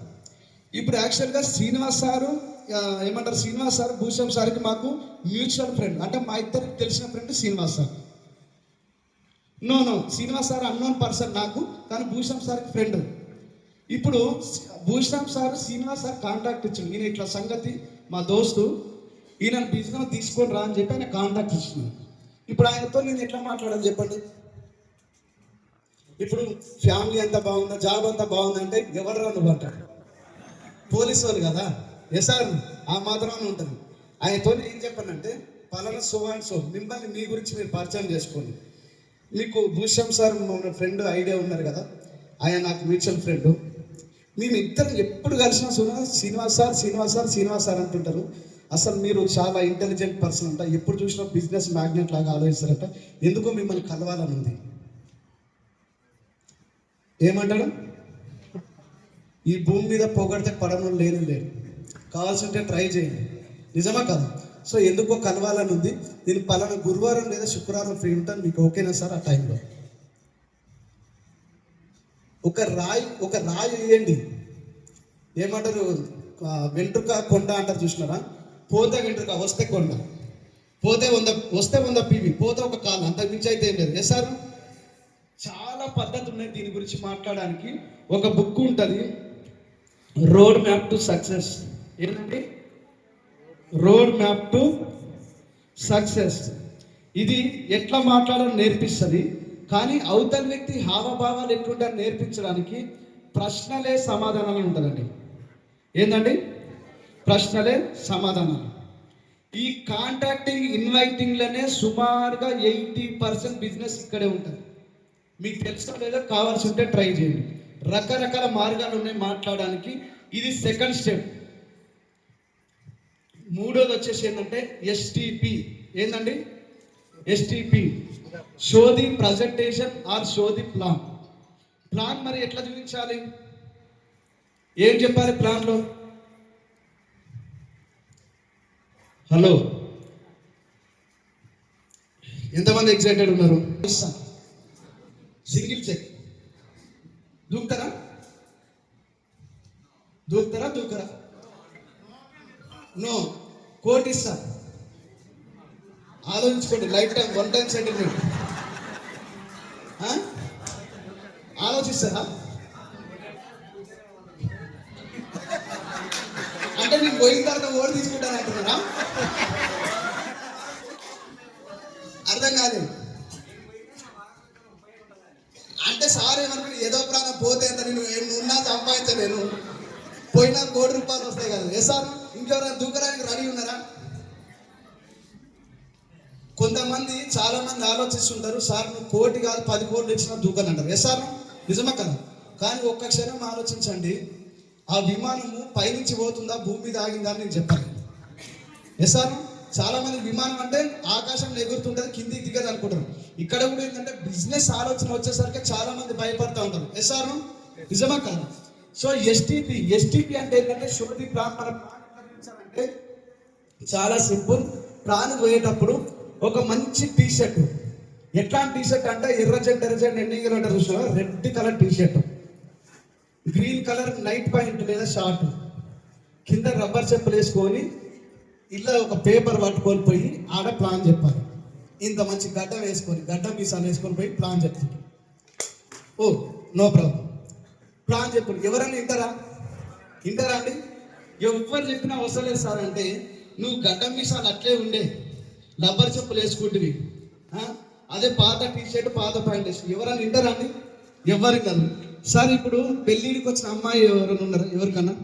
ఇప్పుడు యాక్చువల్గా శ్రీనివాస్ సారు ఏమంటారు, శ్రీనివాస్ సార్ భూషాం సార్కి మాకు మ్యూచువల్ ఫ్రెండ్, అంటే మా ఇద్దరికి తెలిసిన friend Srinivas sir. No Srinivas sir unknown person నాకు, కానీ భూషాం సార్కి ఫ్రెండ్. ఇప్పుడు Bhusham sir Srinivas sir contact ఇచ్చింది, ఈయన ఇట్లా సంగతి మా దోస్తు ఈయన బిజినెస్ తీసుకొని రా అని చెప్పి ఆయన కాంటాక్ట్ ఇచ్చినాను. ఇప్పుడు ఆయనతో నేను ఎట్లా మాట్లాడాలి చెప్పండి? ఇప్పుడు ఫ్యామిలీ అంతా బాగుందా, జాబ్ అంతా బాగుందంటే ఎవరు నువ్వు అంటాడు? పోలీసు వాళ్ళు కదా, సార్ ఆ మాత్రమే ఉంటుంది. ఆయనతో ఏం చెప్పానంటే పలానా సో అండ్ సో, మిమ్మల్ని మీ గురించి మీరు పరిచయం చేసుకోండి. మీకు భూషం సార్ మన ఫ్రెండ్ ఐడియా ఉన్నారు కదా, ఆయన నాకు మ్యూచువల్ ఫ్రెండ్. మేము ఇద్దరం ఎప్పుడు కలిసినా శ్రీనివాస్ సార్ అంటుంటారు. అసలు మీరు చాలా ఇంటెలిజెంట్ పర్సన్ అంట, ఎప్పుడు చూసినా బిజినెస్ మ్యాగ్నెట్ లాగా ఆలోచిస్తారంట, ఎందుకో మిమ్మల్ని కలవాలని ఉంది. ఏమంటాడు? ఈ భూమి మీద పొగడితే పడడం లేదు, కావాల్సింటే ట్రై చేయండి. నిజమా కదా? సో ఎందుకో కలవాలని ఉంది. నేను పలానా గురువారం లేదా శుక్రవారం ఫ్రీ ఉంటాను, మీకు ఓకేనా సార్? ఆ టైంలో ఒక రాయి వేయండి. ఏమంటారు, వెంట్రుక కొండ అంటారు చూసినారా? పోతే వెంట్రుక, వస్తే కొండ, పోతే 100 పీవి, పోతే ఒక కాలు, అంత మించి అయితే ఏం లేదు. సార్ చాలా పద్ధతులు ఉన్నాయి దీని గురించి మాట్లాడడానికి. ఒక బుక్ ఉంటుంది, రోడ్ మ్యాప్ టు సక్సెస్. ఏంటంటే రోడ్ మ్యాప్ టు సక్సెస్. ఇది ఎట్లా మాట్లాడాలని నేర్పిస్తుంది, కానీ అవతల వ్యక్తి హావభావాలు ఎట్లుంటాయని నేర్పించడానికి ప్రశ్నలే సమాధానాలు ఉంటుందండి. ఏంటండి? ప్రశ్నలే సమాధానాలు. ఈ కాంటాక్టింగ్ ఇన్వైటింగ్లోనే సుమారుగా 80% బిజినెస్ ఇక్కడే ఉంటుంది. మీకు తెలుసో లేదో, కావాల్సి ఉంటే ట్రై చేయండి. రకరకాల మార్గాలు ఉన్నాయి మాట్లాడడానికి. ఇది సెకండ్ స్టెప్. మూడోది వచ్చేసి ఏంటంటే STP. ఏంటండి? STP, show the presentation or show the plan. Plan మరి ఎట్లా చూపించాలి, ఏం చెప్పాలి ప్లాన్లో? హలో, ఎంతమంది ఎక్సైటెడ్ ఉన్నారు? సింగిల్ చెక్ దూకుతారా? నో, కోట్ ఇస్తా. ఆలోచించుకోండి. Life time, one time settlement. ఆలోచిస్తారా? అంటే నేను పోయిన తర్వాత ఓడి తీసుకుంటాను అంటున్నారా? అర్థం కాలేదు. అంటే సార్ ఏమనుకుంటే ఏదో ప్రాణం పోతే ఎంత, నేను ఉన్నా సంపాదించలేను, పోయినా ₹1,00,00,000 వస్తాయి కదా. సార్ ఇంకెవరైనా దూకడానికి రెడీ ఉన్నారా? కొంతమంది చాలా మంది ఆలోచిస్తుంటారు, సార్ నువ్వు 1 కోటి కాదు 10 కోట్లు ఇచ్చినా దూకని అంటారు. సార్ నిజమా కదా? కానీ ఒక్క క్షణం ఆలోచించండి, ఆ విమానము పైనుంచి పోతుందా, భూమి మీద ఆగిందా అని నేను చెప్పాను. సార్ చాలా మంది విమానం అంటే ఆకాశంలో ఎగురుతుంటుంది, కిందికి దిగదు అనుకుంటారు. ఇక్కడ కూడా ఏంటంటే బిజినెస్ ఆలోచన వచ్చేసరికి చాలా మంది భయపడుతూ ఉంటారు. సార్ నిజమా కదా? సో ఎస్టీపీ అంటే ఏంటంటే షో ది ప్లాన్. మన ప్లాన్ అంటే చాలా సింపుల్. ప్లాన్ పోయేటప్పుడు ఒక మంచి టీషర్ట్, ఎట్లాంటి టీషర్ట్ అంటే ఎర్రజెంట్ ఎండింగ్ అంటారు చూసారా, red colour T-shirt, green colour night pant లేదా షార్ట్, కింద రబ్బర్ చెప్పులు వేసుకొని ఇలా ఒక పేపర్ పట్టుకొని పోయి ఆడ ప్లాన్ చెప్పాలి. ఇంత మంచి గడ్డం వేసుకొని గడ్డం మీసాలు వేసుకొని పోయి ప్లాన్ చెప్తుంది. ఓ నో ప్రాబ్లం, ప్లాన్ చెప్పండి. ఎవరన్నా వింటారా అండి? ఎవరు చెప్పినా వస్తలేదు సార్ అంటే నువ్వు గడ్డం మీసాలు అట్లే ఉండే రబ్బర్ చెప్పులు వేసుకుంటువి, అదే పాత టీషర్ట్ పాత ప్యాంట్ వేసుకు ఎవరన్నా వింటారా అండి? ఎవరు కాదు సార్. ఇప్పుడు పెళ్ళిడికి వచ్చిన అమ్మాయి ఎవరైనా ఉన్నారా? ఎవరికన్నా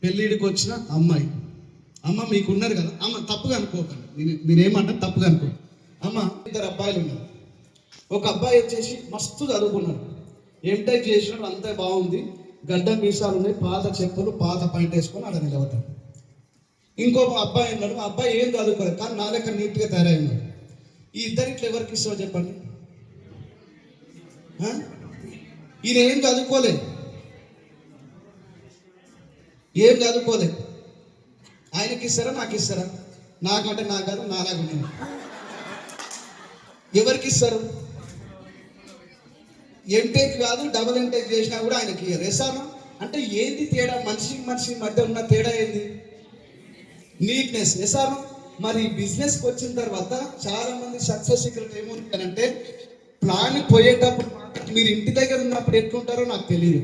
పెళ్ళిడికి వచ్చిన అమ్మాయి, అమ్మ మీకు ఉన్నారు కదా, అమ్మ తప్పుగా అనుకోకండి, మీరేమన్నా తప్పుగా అనుకో. అమ్మ 2 అబ్బాయిలు ఉన్నారు. ఒక అబ్బాయి వచ్చేసి మస్తు చదువుకున్నాడు, ఎంటెక్ చేసినాడు, అంతా బాగుంది, గడ్డ మీసాలు ఉన్నాయి, పాత చెప్పులు పాత పాయింట్ వేసుకొని అక్కడ నిలబడ్డాడు. ఇంకొక అబ్బాయి ఉన్నాడు, ఆ అబ్బాయి ఏం చదువుకోలేదు కానీ నా లెక్క నీట్గా తయారైనాడు. ఈ ఇద్దరిట్లో ఎవరికి ఇస్తావు చెప్పండి? ఈయన ఏం చదువుకోలేదు, ఆయనకి ఇస్తారా నాకు ఇస్తారా? నాకంటే నా కాదు, నాలాగా ఎవరికి ఇస్తారు? ఎంటెక్ కాదు, డబుల్ ఎంటెక్ చేసినా కూడా ఆయనకి ఇయ్యరు. ఎసారు అంటే ఏంటి తేడా? మనిషి మధ్య ఉన్న తేడా ఏంది? నీట్నెస్. ఎసారు మరి బిజినెస్కి వచ్చిన తర్వాత చాలా మంది సక్సెస్ సీక్రెట్ ఏముంటారంటే ప్లాన్ పోయేటప్పుడు మీరు ఇంటి దగ్గర ఉన్నప్పుడు ఎట్లుంటారో నాకు తెలియదు,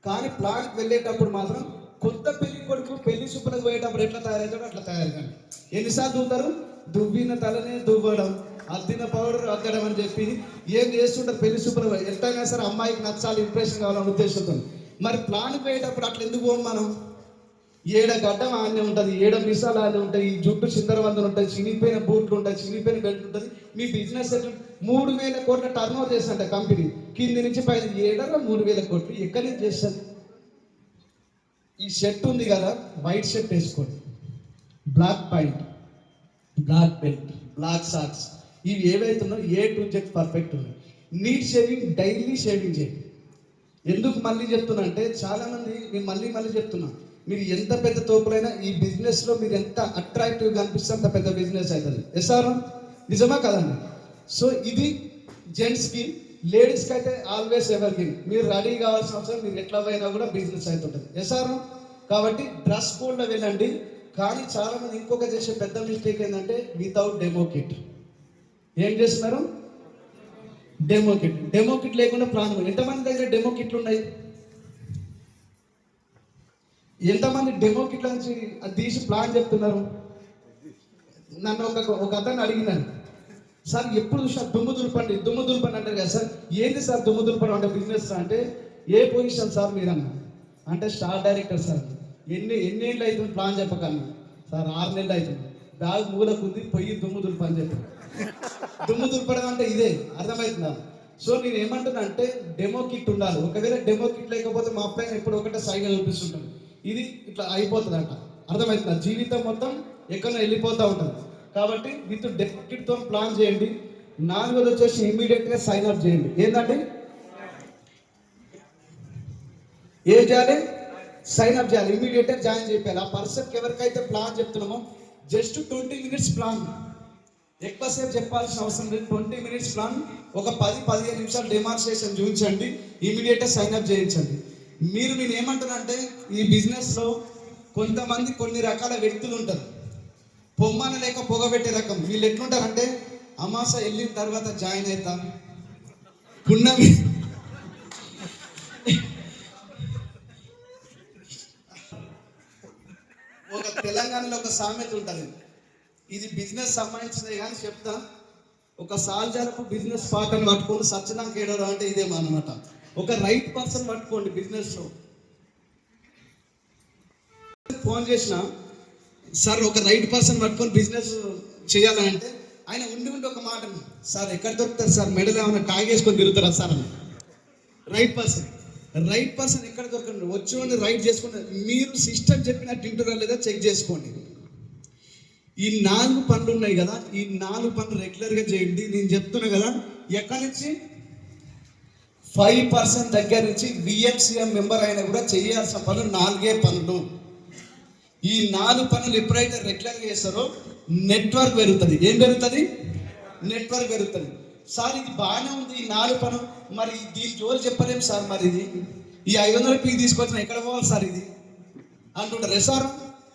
కానీ ప్లాన్కి వెళ్ళేటప్పుడు మాత్రం కొత్త పెళ్లి కొడుకు పెళ్లి చూపులకు పోయేటప్పుడు ఎట్లా తయారవుతాడో అట్లా తయారు కానీ. ఎన్నిసార్లు దువ్వుతారు? దువ్విన తలనే దువ్వడం, అద్దిన పౌడర్ అద్దడం అని చెప్పి ఏం చేస్తుంటారు పెళ్లి చూపులు. ఎట్లయినా సరే అమ్మాయికి నచ్చాలి, ఇంప్రెషన్ కావాలని ఉద్దేశంతో. మరి ప్లాన్ పోయేటప్పుడు అట్లా ఎందుకు పోం మనం? ఏడ గడ్డం ఆనే ఉంటుంది, ఏడ మిసాలు ఆనే ఉంటాయి, ఈ జుట్టు చిందరవందలు ఉంటాయి, చినిగిపోయిన బూట్లు ఉంటాయి, చినిగిపోయిన బెల్ట్ ఉంటుంది. మీ బిజినెస్ 3,000 కోట్ల టర్న్ ఓవర్ చేస్తుంట కంపెనీ, కింది నుంచి పైన 3,000 కోట్లు ఎక్కడి నుంచి చేస్తుంది? ఈ షర్ట్ ఉంది కదా, వైట్ షర్ట్ వేసుకోండి, black point, black belt, black socks, ఇవి ఏవైతున్నాయో A to Z పర్ఫెక్ట్ ఉన్నాయి. నీట్ షేవింగ్, డైలీ షేవింగ్ చేయండి. ఎందుకు మళ్ళీ చెప్తున్నా అంటే చాలా మంది, నేను మళ్ళీ చెప్తున్నా, మీరు ఎంత పెద్ద తోపులైనా ఈ బిజినెస్లో మీరు ఎంత అట్రాక్టివ్గా అనిపిస్తే అంత పెద్ద బిజినెస్ అవుతుంది. ఎస్ఆర్ నిజమా కదండి? సో ఇది జెంట్స్కి, లేడీస్కి అయితే ఆల్వేస్ ఎవరికి మీరు రెడీ కావాల్సిన అవసరం, మీరు ఎట్లా పోయినా కూడా బిజినెస్ అవుతుంటుంది. ఎస్ఆర్ కాబట్టి డ్రెస్ కోడ్లో వెళ్ళండి. కానీ చాలా మంది ఇంకొక చేసే పెద్ద మిస్టేక్ ఏంటంటే వితౌట్ డెమో కిట్. ఏం చేస్తున్నారు? డెమో కిట్ లేకుండా ప్రాణం. ఎంతమంది దగ్గర డెమో కిట్లు ఉన్నాయి? ఎంతమంది డెమో కిట్ల నుంచి అది తీసి ప్లాన్ చెప్తున్నారు? నన్ను ఒక అతను అడిగినాను, సార్ ఎప్పుడు చూసినా దుమ్ము దులపండి అంటారు కదా సార్, ఏంటి సార్ దుమ్ము దులపడం అంటే బిజినెస్ అంటే? ఏ పొజిషన్ సార్ మీరన్నా అంటే స్టార్ డైరెక్టర్ సార్. ఎన్నేళ్ళు అవుతుంది ప్లాన్ చెప్పకన్నా? సార్ 6 నెలలు అవుతుంది. బ్యాగ్ మూలకుంది, పొయ్యి దుమ్ము దులపని చెప్పి. దుమ్ము దులపడం అంటే ఇదే, అర్థమవుతుందా? సో నేను ఏమంటున్నా అంటే డెమో కిట్ ఉండాలి. ఒకవేళ డెమో కిట్ లేకపోతే మా అబ్బాయిని ఎప్పుడు ఒకటే సైగా చూపిస్తుంటాను, ఇది ఇట్లా అయిపోతుందంట. అర్థమవుతుందా? జీవితం మొత్తం ఎక్కడో వెళ్ళిపోతూ ఉంటుంది. కాబట్టి విత్ డెమో కిట్తో ప్లాన్ చేయండి. 4వది వచ్చేసి ఇమీడియట్గా సైన్ అప్ చేయండి. ఏంటంటే ఏం చేయాలి? సైన్ అప్ చేయాలి, ఇమీడియట్గా జాయిన్ చేయాలి. ఆ పర్సన్కి ఎవరికైతే ప్లాన్ చెప్తున్నామో జస్ట్ 20 minutes ప్లాన్, ఎక్కువసేపు చెప్పాల్సిన అవసరం లేదు. 20 minutes ప్లాన్, ఒక 10-15 నిమిషాలు డెమాన్స్ట్రేషన్ చూపించండి, ఇమీడియట్గా సైన్ అప్ చేయించండి. నేను ఏమంటున్నా అంటే ఈ బిజినెస్లో కొంతమంది కొన్ని రకాల వ్యక్తులు ఉంటారు. పొమ్మన లేక పొగబెట్టే రకం. వీళ్ళు ఎట్లుంటారంటే అమాస వెళ్ళిన తర్వాత జాయిన్ అవుతా, పున్నమి ఒక తెలంగాణలో ఒక సామెత ఉంటుంది, ఇది బిజినెస్ సంబంధించినది కానీ చెప్తా. ఒక సాల్జాలకు బిజినెస్ పార్ట్నర్ పట్టుకొని సత్యనారాయణ కేడర్ అంటే ఇదేమో అనమాట. ఒక రైట్ పర్సన్ పట్టుకోండి బిజినెస్లో. ఫోన్ చేసిన సార్ ఒక రైట్ పర్సన్ పట్టుకొని బిజినెస్ చేయాలంటే ఆయన ఉండి ఒక మాట, సార్ ఎక్కడ దొరుకుతారు సార్, మెడలు ఏమైనా తాగేసుకొని తిరుగుతారా సార్ అని. రైట్ పర్సన్ ఎక్కడ దొరకండి, వచ్చి రైట్ చేసుకోండి. మీరు సిస్టమ్ చెప్పినట్టు వింటురా లేదా చెక్ చేసుకోండి. ఈ 4 పనులు ఉన్నాయి కదా, ఈ 4 పనులు రెగ్యులర్గా చేయండి. నేను చెప్తున్నా కదా, ఎక్కడి నుంచి 5% దగ్గర నుంచి VMCM మెంబర్ అయినా కూడా చేయాల్సిన పనులు 4 పనులు. ఈ 4 పనులు ఎప్పుడైతే రెగ్యులర్గా చేస్తారో నెట్వర్క్ పెరుగుతుంది. ఏం పెరుగుతుంది? నెట్వర్క్ పెరుగుతుంది. సార్ ఇది బాగానే ఉంది ఈ 4 పనులు, మరి దీని జోలు చెప్పలేము సార్, మరి ఇది ఈ 500 రూపాయలు తీసుకొచ్చిన ఎక్కడ పోవాలి సార్ ఇది అంటుంటారు. సార్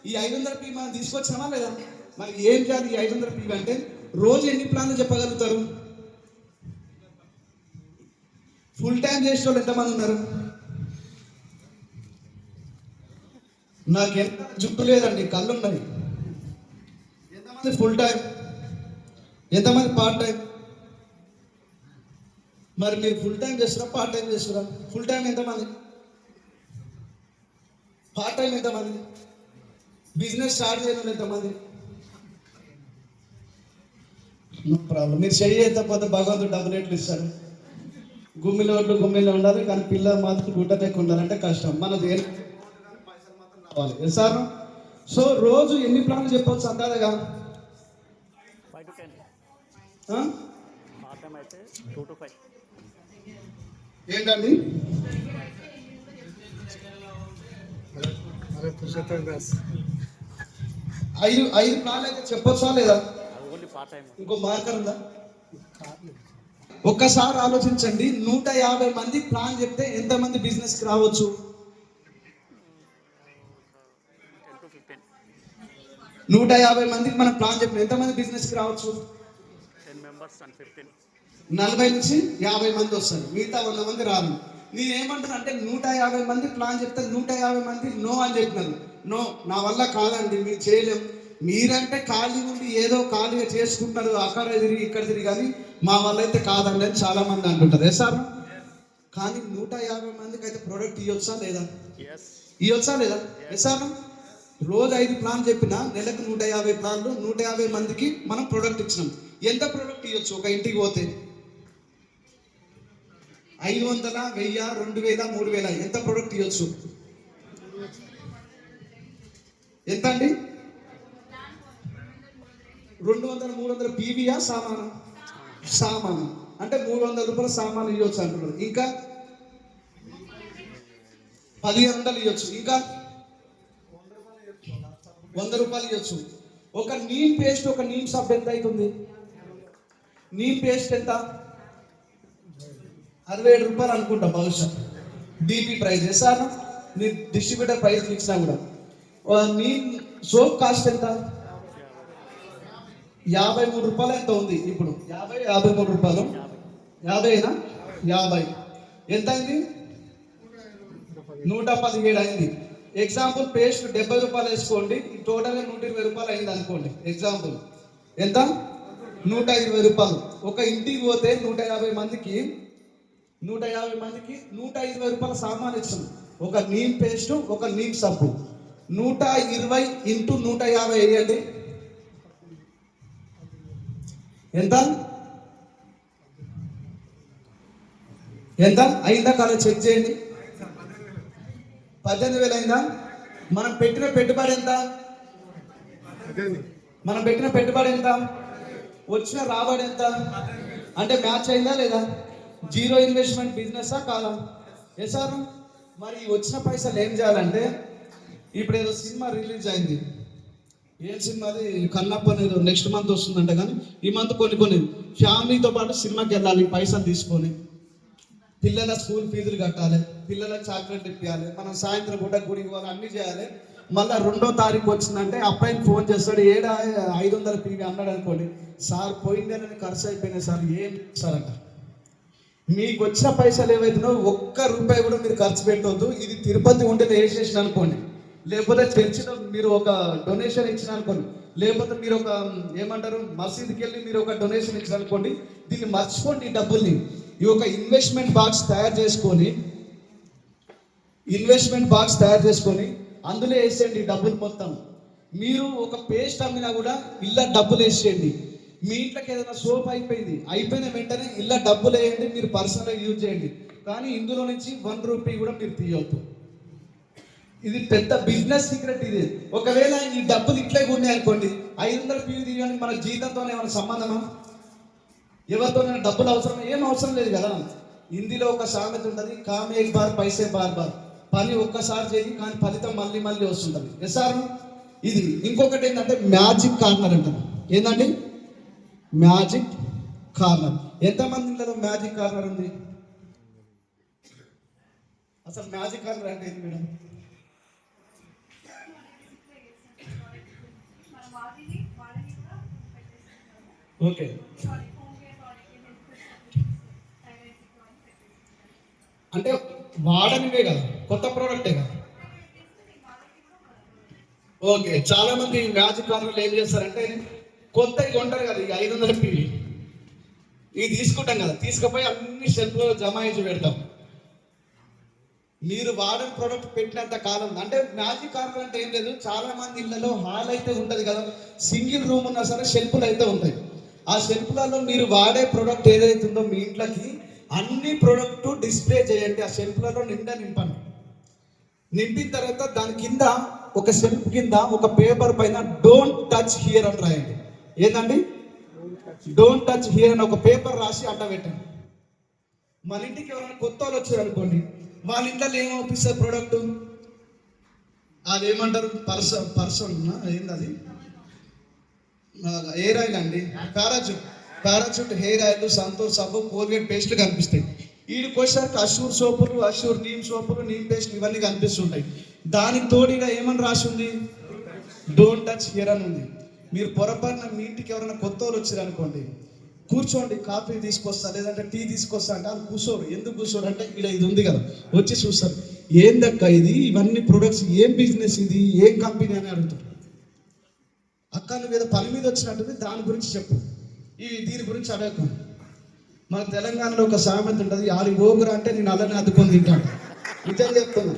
ఈ 500 రూపాయలు మనం తీసుకొచ్చామా లేదా? మరి ఏం చేయాలి ఈ 500 పీవీ అంటే రోజు ఎన్ని ప్లాన్లు చెప్పగలుగుతారు? ఫుల్ టైం చేసే వాళ్ళు ఎంతమంది ఉన్నారు? నాకు ఎంత జుట్టు లేదండి, కళ్ళు ఉన్నాయి. ఎంతమంది ఫుల్ టైం, ఎంతమంది పార్ట్ టైం? మరి మీరు ఫుల్ టైం చేస్తారా పార్ట్ టైం చేస్తారా? ఫుల్ టైం ఎంతమంది? పార్ట్ టైం ఎంతమంది? బిజినెస్ స్టార్ట్ చేయడం ఎంతమంది? No problem. మీరు చెయ్యి ఎత్తకపోతే భగవంతుడు డబ్బులు ఎట్లు ఇస్తారు? గుమ్మిలో ఉండాలి, కానీ పిల్లలు మాత్రం గుడ్డపెక్కి ఉండాలంటే కష్టం. మనది పైసలు మాత్రం రావాలి సార్. సో రోజు ఎన్ని ప్లాన్లు చెప్పవచ్చు అందాదగా? 5 to 10. పార్ట్ టైం అయితే 2 to 5. ఏంటండి? ఐదు ప్లాన్లు అయితే చెప్పొచ్చా లేదా? Only part time. ఇంకో మార్కర్ ఉందా? ఒక్కసారి ఆలోచించండి, 150 మంది ప్లాన్ చెప్తే ఎంతమంది బిజినెస్కి రావచ్చు? 10 to 15. 150 మందికి మనం ప్లాన్ చెప్పిన ఎంతమంది బిజినెస్కి రావచ్చు? 10 members and 15. 40 నుంచి 50 మంది వస్తారు, మిగతా 100 మంది రారు. నేనేమంటున్నా అంటే 150 మంది ప్లాన్ చెప్తే 150 మంది నో అని చెప్పినారు. నో, నా వల్ల కాదండి, మీరు చేయలేం. మీరంటే ఖాళీ ఉండి ఏదో ఖాళీగా చేసుకుంటారు, అక్కడ తిరిగి ఇక్కడ తిరిగి, కానీ మా వల్ల అయితే కాదండి అని చాలా మంది అంటుంటారు. సార్ కానీ 150 మందికి అయితే ప్రోడక్ట్ ఇవ్వచ్చా లేదా? ఇవ్వచ్చా లేదా? సార్ రోజు 5 ప్లాన్ చెప్పినా నెలకు 150 ప్లాన్లు, 150 మందికి మనం ప్రోడక్ట్ ఇచ్చినాం. ఎంత ప్రోడక్ట్ ఇవ్వచ్చు? ఒక ఇంటికి పోతే 500, 1000, 2000, 3000 ఎంత ప్రోడక్ట్ ఇవ్వచ్చు? ఎంత అండి? 200, 300 పీవీయా సామాను? సామాను అంటే 300 రూపాయల సామాను ఇవ్వచ్చు అంటున్నారు. ఇంకా 1500 ఇవ్వచ్చు. ఇంకా 100 రూపాయలు ఇవ్వచ్చు. ఒక నీమ్ పేస్ట్, ఒక నీమ్ సబ్ ఎంత అవుతుంది? నీమ్ పేస్ట్ ఎంత? 67 రూపాయలు అనుకుంటా బహుశా, బీపీ ప్రైస్. సార్ నీ డిస్ట్రిబ్యూటర్ ప్రైస్ ఇచ్చినా కూడా. నీమ్ సోప్ కాస్ట్ ఎంత? 53 రూపాయలు ఎంత ఉంది ఇప్పుడు? 53 రూపాయలు. 50 ఎంత అయింది? 117 అయింది. ఎగ్జాంపుల్ పేస్ట్ 70 రూపాయలు వేసుకోండి, టోటల్గా 120 రూపాయలు అయింది అనుకోండి. ఎగ్జాంపుల్ ఎంత? 120 రూపాయలు. ఒక ఇంటికి పోతే 150 మందికి 120 రూపాయల సామాన్ ఇచ్చాం. ఒక నీమ్ పేస్ట్, ఒక నీమ్ సబ్బు. 120 ఇంటూ 150 వేయండి, ఎంత? ఎంత అయిందా? కాదు చెక్ చేయండి. 18,000 అయిందా? మనం పెట్టిన పెట్టుబడి ఎంత? వచ్చిన రాబడి ఎంత? అంటే మ్యాచ్ అయిందా లేదా? జీరో ఇన్వెస్ట్మెంట్ బిజినెసా కాదా? సార్ మరి వచ్చిన పైసలు ఏం చేయాలంటే, ఇప్పుడు ఏదో సినిమా రిలీజ్ అయింది. ఏం సినిమా అది? కన్నప్ప అనేది నెక్స్ట్ మంత్ వస్తుందంట. కానీ ఈ మంత్ కొన్ని ఫ్యామిలీతో పాటు సినిమాకి వెళ్ళాలి, పైసలు తీసుకొని. పిల్లల స్కూల్ ఫీజులు కట్టాలి, పిల్లలకు చాక్లెట్ ఇప్పించాలి, మనం సాయంత్రం పూట గుడికి పోవాలి, అన్నీ చేయాలి. మళ్ళీ 2వ తారీఖు వచ్చిందంటే అబ్బాయిని ఫోన్ చేస్తాడు, 500 పీవీ అన్నాడు అనుకోండి. సార్ పోయిందేనని ఖర్చు అయిపోయినాయి సార్. ఏం సార్ అంట, మీకు వచ్చిన పైసలు ఏవైతున్నాో ₹1 కూడా మీరు ఖర్చు పెట్టవద్దు. ఇది తిరుపతి ఉంటే వేసేసిన అనుకోండి, లేకపోతే చర్చిలో మీరు ఒక డొనేషన్ ఇచ్చిన అనుకోండి, లేకపోతే మీరు ఒక ఏమంటారు మసీదుకి వెళ్ళి మీరు ఒక డొనేషన్ ఇచ్చిన అనుకోండి. దీన్ని మర్చిపోండి, ఈ డబ్బుల్ని ఈ ఒక ఇన్వెస్ట్మెంట్ బాక్స్ తయారు చేసుకొని అందులో వేసేయండి డబ్బులు మొత్తం. మీరు ఒక పేస్ట్ అమ్మినా కూడా ఇలా డబ్బులు వేసేయండి. మీ ఇంట్లోకి ఏదైనా సోప్ అయిపోయిన వెంటనే ఇలా డబ్బులు వేయండి, మీరు పర్సనల్గా యూజ్ చేయండి. కానీ ఇందులో నుంచి ₹1 కూడా మీరు తీయవద్దు. ఇది పెద్ద బిజినెస్ సీక్రెట్. ఇది ఒకవేళ ఈ డబ్బులు ఇట్లే ఉన్నాయి అనుకోండి, 500 పీవీ తీయడానికి మన జీతంతో ఏమైనా సంబంధమా? ఎవరితోనైనా డబ్బులు అవసరం? ఏం అవసరం లేదు కదా. హిందీలో ఒక సామెత ఉంటుంది, కామ్ ఏక్ బార్ పైసే బార్ బార్. పని ఒక్కసారి చేయి, కానీ ఫలితం మళ్ళీ వస్తుంటుంది. సార్ ఇది ఇంకొకటి ఏంటంటే మ్యాజిక్ కార్నర్ అంటారు. ఏంటండి మ్యాజిక్ కార్నర్? ఎంతమంది ఇంట్లో మ్యాజిక్ కార్నర్ ఉంది? అసలు మ్యాజిక్ కార్నర్ అంటే ఏంటి మేడం? మనం వాటిని ఓకే. అంటే వాడనివే కదా, కొత్త ప్రోడక్టే కదా. ఓకే, చాలా మంది మ్యాజిక్ కార్నర్లు ఏం చేస్తారంటే కొత్తవి కొంటారు కదా, ఈ 500 పివి ఇవి తీసుకుంటాం కదా, తీసుకుపోయి అన్ని షెల్ఫ్లో జమాయించి పెడతాం. మీరు వాడని ప్రోడక్ట్ పెట్టినంత కాలం, అంటే మ్యాజిక్ కార్నర్ అంటే ఏం లేదు, చాలా మంది ఇళ్లలో హాల్ అయితే ఉంటుంది కదా, సింగిల్ రూమ్ ఉన్నా సరే షెల్ఫ్లు అయితే ఉంటాయి. ఆ షెల్ఫ్లలో మీరు వాడే ప్రోడక్ట్ ఏదైతే ఉందో మీ ఇంట్లోకి అన్ని ప్రోడక్ట్ డిస్ప్లే చేయండి. ఆ షెల్ఫ్లలో నిండా నింపండి. నింపిన తర్వాత దాని కింద ఒక షెల్ఫ్ కింద ఒక పేపర్ పైన డోంట్ టచ్ హియర్ అని రాయండి. ఏంటండి? డోంట్ టచ్ హియర్ అని ఒక పేపర్ రాసి అడ్డ పెట్టండి. మన ఇంటికి ఎవరైనా కొత్త వాళ్ళు వచ్చారు అనుకోండి, వాళ్ళ ఇంట్లో ఏం అవుపిస్తారు ప్రోడక్ట్, అది ఏమంటారు, పర్సన్ ఏంది అది, హెయిర్ ఆయిల్ అండి, పారాచూట్ హెయిర్ ఆయిల్, సంతూర్ సబ్బు, కోల్గేట్ పేస్ట్లు కనిపిస్తాయి. వీడికి వచ్చేసరికి అషూర్ సోపులు, అషూర్ నీమ్ సోపులు, నీమ్ పేస్ట్లు ఇవన్నీ కనిపిస్తుంటాయి. దానికి తోడుగా ఏమని రాసి ఉంది, డోంట్ టచ్ హియర్ అని ఉంది. మీరు పొరపాటున మీ ఇంటికి ఎవరైనా కొత్త వాళ్ళు వచ్చారు అనుకోండి, కూర్చోండి, కాఫీ తీసుకొస్తా లేదంటే టీ తీసుకొస్తా అంటే వాళ్ళు కూర్చోరు. ఎందుకు కూర్చోరు అంటే ఇక్కడ ఇది ఉంది కదా, వచ్చి చూస్తారు, ఏందక్క ఇది, ఇవన్నీ ప్రొడక్ట్స్, ఏం బిజినెస్ ఇది, ఏం కంపెనీ అని అడుగుతారు. అక్క నువ్వు ఏదో పని మీద వచ్చినట్టుంది, దాని గురించి చెప్పు, దీని గురించి అడగకు. మన తెలంగాణలో ఒక సామెత ఉంటుంది, ఆడి ఓగురా అంటే నేను అలానే అద్దుకొని తింటాను. నిజం చెప్తున్నా.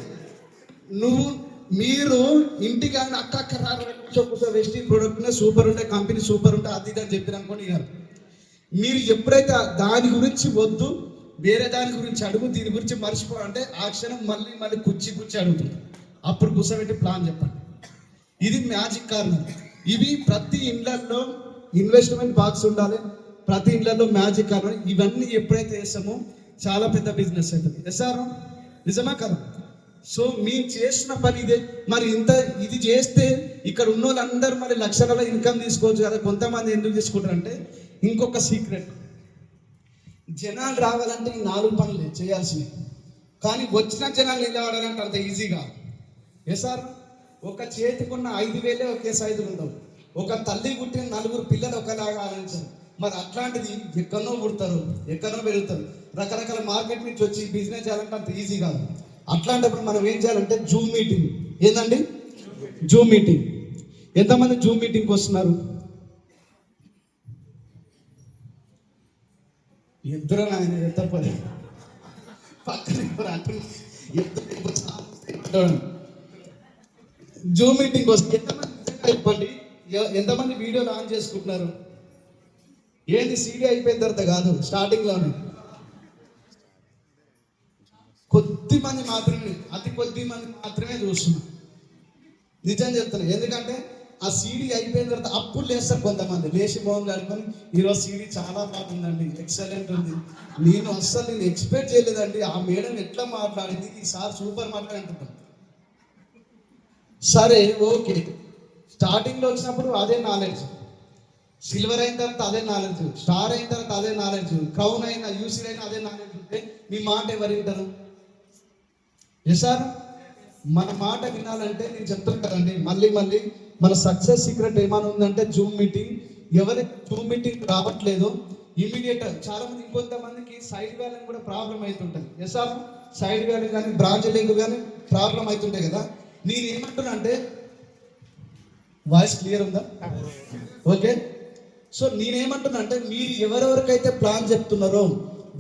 మీరు ఇంటికి ఆయన అక్క కూర్చో వెస్టింగ్ ప్రోడక్ట్ సూపర్ ఉంటే, కంపెనీ సూపర్ ఉంటే, అది ఇది అని చెప్పిన అనుకోండి. మీరు ఎప్పుడైతే దాని గురించి వద్దు, వేరే దాని గురించి అడుగు, దీని గురించి మర్చిపోవాలంటే ఆ క్షణం మళ్ళీ కుర్చీ అడుగుతుంది. అప్పుడు కూర్చోబెట్టి ప్లాన్ చెప్పండి. ఇది మ్యాజిక్ కార్నర్. ఇవి ప్రతి ఇళ్లలో ఇన్వెస్ట్మెంట్ బాక్స్ ఉండాలి, ప్రతి ఇళ్లలో మ్యాజిక్ కార్నర్. ఇవన్నీ ఎప్పుడైతే వేస్తామో చాలా పెద్ద బిజినెస్ అవుతుంది. ఎస్ఆర్ నిజమా కదా? సో మేము చేసిన పని ఇదే. మరి ఇది చేస్తే ఇక్కడ ఉన్న వాళ్ళందరూ మరి లక్షల ఇన్కమ్ తీసుకోవచ్చు కదా. కొంతమంది ఎందుకు తీసుకుంటారంటే, ఇంకొక సీక్రెట్, జనాలు రావాలంటే ఈ 4 పనులే చేయాల్సినవి. కానీ వచ్చిన జనాలు నిలబడాలంటే అంత ఈజీగా. సార్, ఒక చేతికున్న 5,000 ఒకే సైజు ఉండవు. ఒక తల్లి పుట్టిన 4 పిల్లలు ఒకలాగా ఆలోచించారు. మరి అట్లాంటిది ఎక్కడనో పుడతారు, ఎక్కడనో పెరుగుతారు. రకరకాల మార్కెట్ నుంచి వచ్చి బిజినెస్ చేయాలంటే అంత ఈజీ కాదు. అట్లాంటప్పుడు మనం ఏం చేయాలంటే జూమ్ మీటింగ్. ఏందండి? Zoom meeting. ఎంతమంది జూమ్ మీటింగ్కి వస్తున్నారు? ఇద్దరు ఆయన ఎత్తపడి పక్కన జూమ్ మీటింగ్ వస్తే ఎంతమంది ఎంతమంది వీడియోలు ఆన్ చేసుకుంటున్నారు? ఏంది సీడీ అయిపోయిన తర్వాత కాదు, స్టార్టింగ్లోనే కొద్ది మంది మాత్రమే, అతి కొద్ది మంది మాత్రమే చూస్తున్నారు. నిజం చెప్తున్నాను. ఎందుకంటే ఆ సీడీ అయిపోయిన తర్వాత అప్పుడు లేస్తారు కొంతమంది, లేచి మోహన్ కడుకొని ఈరోజు సీడీ చాలా బాగుందండి, ఎక్సలెంట్ ఉంది, నేను ఎక్స్పెక్ట్ చేయలేదండి, ఆ మేడం ఎట్లా మాట్లాడింది, ఈసారి సూపర్ మాట్లాడుతుంటాం. సరే ఓకే, స్టార్టింగ్లో వచ్చినప్పుడు అదే నాలెడ్జ్, సిల్వర్ అయిన తర్వాత అదే నాలెడ్జ్, స్టార్ అయిన తర్వాత అదే నాలెడ్జ్, క్రౌన్ అయినా యూసీ అయినా అదే నాలెడ్జ్ ఉంటే మీ మాట ఎవరు వింటారు? సార్, మన మాట వినాలంటే నేను చెప్తాను కదండి, మళ్ళీ మన సక్సెస్ సీక్రెట్ ఏమైనా ఉందంటే జూమ్ మీటింగ్. ఎవరైతే జూమ్ మీటింగ్ రావట్లేదో ఇమీడియట్, చాలా మంది ఇంకొంతమందికి సైడ్ వ్యాలింగ్ కూడా ప్రాబ్లం అవుతుంటుంది. సార్, సైడ్ వ్యాలింగ్ కానీ బ్రాంచ్ లింక్ కానీ ప్రాబ్లం అవుతుంటాయి కదా. నేను ఏమంటున్నా అంటే, వాయిస్ క్లియర్ ఉందా? ఓకే. సో నేనేమంటున్నా అంటే, మీరు ఎవరెవరికైతే ప్లాన్ చెప్తున్నారో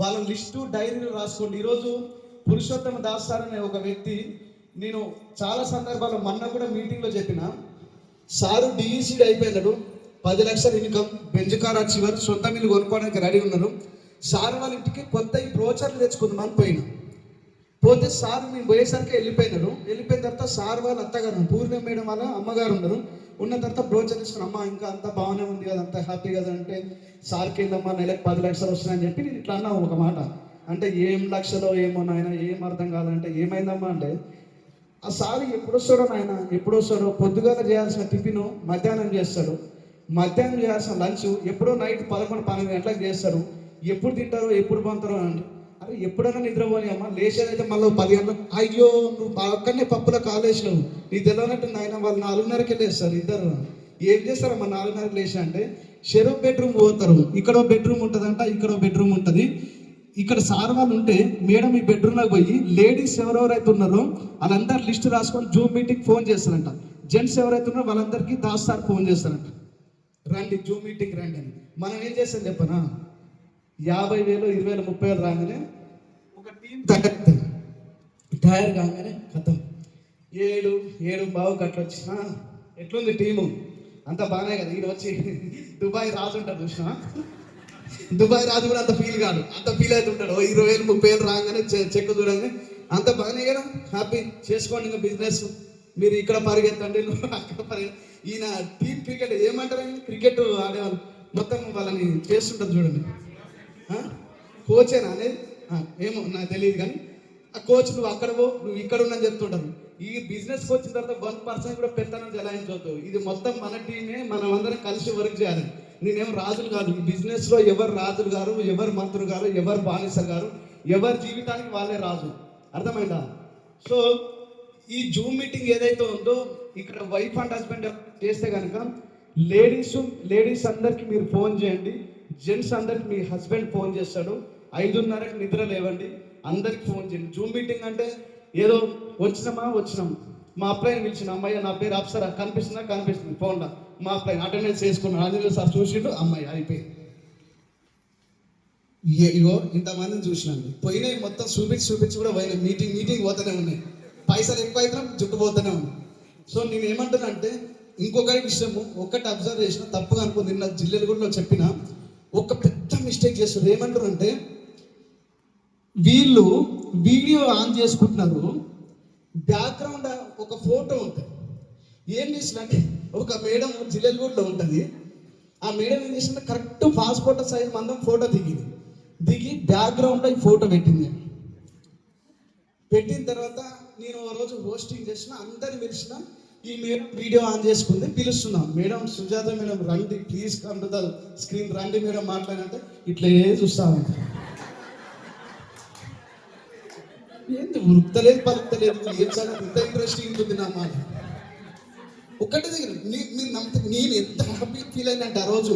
వాళ్ళ లిస్టు డైరీలో రాసుకోండి. ఈరోజు పురుషోత్తమ దాస్ సార్ అనే ఒక వ్యక్తి, నేను చాలా సందర్భాల్లో మొన్న కూడా మీటింగ్లో చెప్పిన, సారు డిఈసీడీ అయిపోయినాడు, 10 లక్షల ఇన్కమ్, బెంజ్ కార్ అచీవర్, సొంత మిల్లు కొనుక్కోవడానికి రెడీ ఉన్నారు. సార్ వాళ్ళ ఇంటికి కొత్త ఈ బ్రోచర్లు తెచ్చుకుందామని పోతే సార్ మేము పోయేసరికి వెళ్ళిపోయినారు. వెళ్ళిపోయిన తర్వాత సార్ వాళ్ళ అత్తగారు పూర్ణ మేడం వాళ్ళ అమ్మగారు ఉన్నారు. ఉన్న తర్వాత బ్రోచర్ తీసుకుని, అమ్మ ఇంకా అంతా బాగానే ఉంది కదా, అంత హ్యాపీ కదా అంటే, సార్కి ఏందమ్మా నెలకు 10 లక్షలు వస్తున్నాయని చెప్పి నేను ఇట్లా అన్నా ఒక మాట. అంటే ఏం లక్షలో ఏమో నాయన, ఏం అర్థం కాదంటే, ఏమైందమ్మా అంటే, ఆ సార్ ఎప్పుడు వస్తాడో నాయన, ఎప్పుడు వస్తాడో, పొద్దుగాల చేయాల్సిన టిఫిన్ మధ్యాహ్నం చేస్తాడు, మధ్యాహ్నం చేయాల్సిన లంచ్ ఎప్పుడో నైట్ 11-12 గంటలకు చేస్తారు, ఎప్పుడు తింటారో ఎప్పుడు పొందుతారో అంటే, అరే ఎప్పుడైనా నిద్రపోని అమ్మ, లేచేదైతే మళ్ళీ 10 గంటలకు, అయ్యో నువ్వు అక్కడనే పప్పుల కాలేజ్లో నీకు తెలియనట్టు నాయన, వాళ్ళు 4:30కే లేస్తారు ఇద్దరు. ఏం చేస్తారమ్మా 4:30కి లేచి అంటే, షెరో బెడ్రూమ్ పోతారు. ఇక్కడ బెడ్రూమ్ ఉంటుందంట, ఇక్కడ బెడ్రూమ్ ఉంటుంది. ఇక్కడ సార్ వాళ్ళు ఉంటే మేడం ఈ బెడ్రూమ్లోకి పోయి లేడీస్ ఎవరెవరైతే ఉన్నారో వాళ్ళందరూ లిస్ట్ రాసుకొని జూమ్ మీటింగ్ ఫోన్ చేస్తారంట. జెంట్స్ ఎవరైతే ఉన్నారో వాళ్ళందరికీ దాస్తారు ఫోన్ చేస్తారంట, రండి జూమ్ మీటింగ్ రండి అని. మనం ఏం చేస్తాం చెప్పనా, 50,000 20,000 30,000 రాగానే ఒక టీం తయారు కాగానే కథం 7 బావుకి అట్లా వచ్చిన ఎట్లుంది టీము అంత బాగానే కదా. ఈయన వచ్చి దుబాయ్ రాజు ఉంటాడు చూసినా, దుబాయ్ రాజు కూడా అంత ఫీల్ కాదు, అంత ఫీల్ అవుతుంటాడు. 20,000 30,000 రాగానే చెక్ చూడండి అంత బాగానే కదా, హ్యాపీ చేసుకోండి ఇంకా బిజినెస్. మీరు ఇక్కడ పరిగెత్తండి, అక్కడ పరిగెత్తండి. ఈయన టీమ్ క్రికెట్ ఏమంటారు, క్రికెట్ ఆడేవాళ్ళు మొత్తం వాళ్ళని చేస్తుంటారు చూడండి. కోచేనా అనేది ఏమో నాకు తెలియదు, కానీ ఆ కోచ్ నువ్వు అక్కడ పో, నువ్వు ఇక్కడ ఉన్నని చెప్తుంటారు. ఈ బిజినెస్కి వచ్చిన తర్వాత 1% కూడా పెత్తనం చెలాయించవద్దు. ఇది మొత్తం మన టీమే, మనం అందరం కలిసి వర్క్ చేయాలి. నేనేం రాజులు కాదు ఈ బిజినెస్లో, ఎవరు రాజులు గారు, ఎవరు మంత్రులు గారు, ఎవరు బానిసలు గారు, ఎవరి జీవితానికి వాళ్ళే రాజు. అర్థమైందా? సో ఈ జూమ్ మీటింగ్ ఏదైతే ఉందో ఇక్కడ వైఫ్ అండ్ హస్బెండ్ చేస్తే కనుక లేడీస్ అందరికి మీరు ఫోన్ చేయండి, జెంట్స్ అందరికి మీ హస్బెండ్ ఫోన్ చేస్తాడు. 5:30కి నిద్ర లేవండి, అందరికి ఫోన్ చేయండి. జూమ్ మీటింగ్ అంటే ఏదో వచ్చినాం, మా అప్లైని పిలిచిన, అమ్మాయి నా పేరు అప్సరా, కనిపిస్తుంది ఫోన్లో, మా అప్లైని అటెండెన్స్ చేసుకున్నాను, అందులో సార్ చూసిండు, అమ్మాయి అయిపోయింది. ఇగో ఇంతమందిని చూసినాను, పోయినాయి మొత్తం చూపించి కూడా పోయినాయి. మీటింగ్ పోతూనే ఉన్నాయి, పైసలు ఎక్కువ అయితే జుట్టు పోతూనే ఉన్నాయి. సో నేను ఏమంటున్నానంటే ఇంకొకటి విషయము ఒక్కటి అబ్జర్వ్ చేసిన, తప్పుగా అనుకుంది, నిన్న జిల్లెలు కూడా చెప్పిన ఒక పెద్ద మిస్టేక్ చేస్తారు. ఏమంటారంటే వీళ్ళు వీడియో ఆన్ చేసుకుంటున్నారు, బ్యాక్గ్రౌండ్ ఒక ఫోటో ఉంటుంది. ఏం చేసినంటే ఒక మేడం జిల్లెలగూడలో ఉంటుంది, ఆ మేడం ఏం చేసిందంటే కరెక్ట్ పాస్పోర్ట్ సైజ్ మందం ఫోటో దిగి బ్యాక్గ్రౌండ్లో ఈ ఫోటో పెట్టిన తర్వాత నేను ఒక రోజు హోస్టింగ్ చేసిన, అందరిని పిలిచిన, ఈ మేడం వీడియో ఆన్ చేసుకుంది, పిలుస్తున్నాం, మేడం సుజాత మేడం రండి please come to the screen, రండి మేడం మాట్లాడంటే ఇట్లా చూస్తా ఉంటాం. ఏంటి ఉరుకుతలేదు పలుకుతలేదు, ఏం చాలా ఇంత ఇంట్రెస్టింగ్ ఉంటుంది నా మాట. ఒక్కటే దగ్గర మీరు నమ్మితే నేను ఎంత హ్యాపీ ఫీల్ అయినంటే ఆ రోజు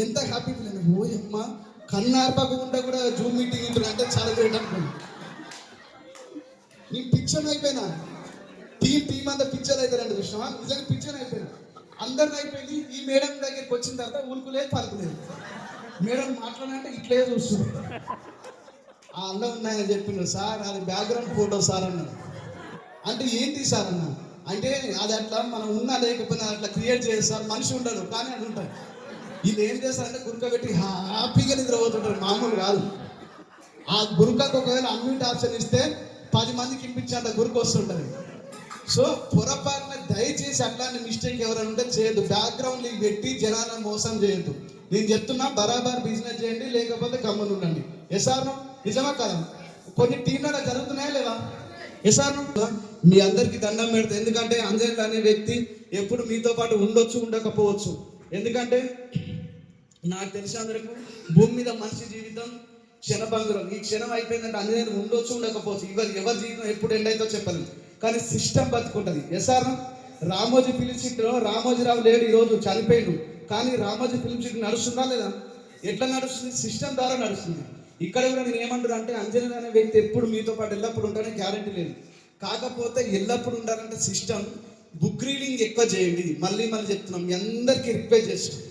ఎంత హ్యాపీ ఫీల్ అయినా, ఓ అమ్మ కన్నార్పకుండా కూడా జూమ్ మీటింగ్ ఉంటుంది అంటే చాలా గ్రేట్ అనుకోండి. నేను పిక్చర్ అయిపోయినా, టీం అంతా పిక్చర్ అవుతారండి చూసినా, నిజంగా పిక్చర్ అయిపోయినా, అందరిని అయిపోయింది. ఈ మేడం దగ్గరికి వచ్చిన తర్వాత ఉలుకులేదు పలుకులేదు, మేడం మాట్లాడాలంటే ఇట్లే చూస్తుంది. ఆ అన్నం ఉన్నాయని చెప్పిండు, సార్ అది బ్యాక్గ్రౌండ్ ఫోటో సార్ అన్నాడు. అంటే ఏంటి సార్ అన్న అంటే అది అట్లా మనం ఉన్నా లేకపోయినా అట్లా క్రియేట్ చేస్తారు, మనిషి ఉండడు కానీ అది ఉంటుంది. వీళ్ళు ఏం చేస్తారంటే గురకబెట్టి హ్యాపీగా నిద్రపోతుంటారు, మామూలు కాదు. ఆ గురకకు ఒకవేళ అన్మ్యూట్ ఆప్షన్ ఇస్తే 10 మందికి ఇప్పించేంత గురక వస్తుంటుంది. సో పొరపాటున దయచేసి అట్లాంటి మిస్టేక్ ఎవరైనా ఉంటే చేయొద్దు, బ్యాక్గ్రౌండ్ పెట్టి జనాలను మోసం చేయొద్దు. నేను చెప్తున్నా బరాబర్ బిజినెస్ చేయండి, లేకపోతే గమ్మున ఉండండి. ఎస్ఆర్ను నిజమా కదా? కొన్ని టీంలలో జరుగుతున్నాయా లేదా? ఎస్ఆర్ను మీ అందరికీ దండం పెడతా, ఎందుకంటే అంజన్ అనే వ్యక్తి ఎప్పుడు మీతో పాటు ఉండొచ్చు ఉండకపోవచ్చు. ఎందుకంటే నాకు తెలిసినందుకు భూమి మీద మనిషి జీవితం క్షణభంగురం. ఈ క్షణం అయిపోయిందంటే అంజనేయులు ఉండొచ్చు ఉండకపోవచ్చు, ఎవరి జీవితం ఎప్పుడు ఎండ్ అవుతుందో చెప్పలేదు, కానీ సిస్టమ్ బతుకుంటుంది. ఎస్ఆర్ రామోజీ ఫిలిం సిటీలో రామోజీరావు లేడు, ఈరోజు చనిపోయాడు, కానీ రామోజీ ఫిలిం సిటీ నడుస్తుందా లేదా? ఎట్లా నడుస్తుంది? సిస్టమ్ ద్వారా నడుస్తుంది. ఇక్కడ కూడా నేను ఏమంటున్నా అంటే అంజనేయులు అనే వ్యక్తి ఎప్పుడు మీతో పాటు ఎల్లప్పుడు ఉంటానే గ్యారెంటీ లేదు, కాకపోతే ఎల్లప్పుడు ఉండాలంటే సిస్టమ్. బుక్ రీడింగ్ ఎక్కువ చేయండి, మళ్ళీ చెప్తున్నాం, మీ అందరికీ రిక్వెస్ట్ చేస్తున్నాం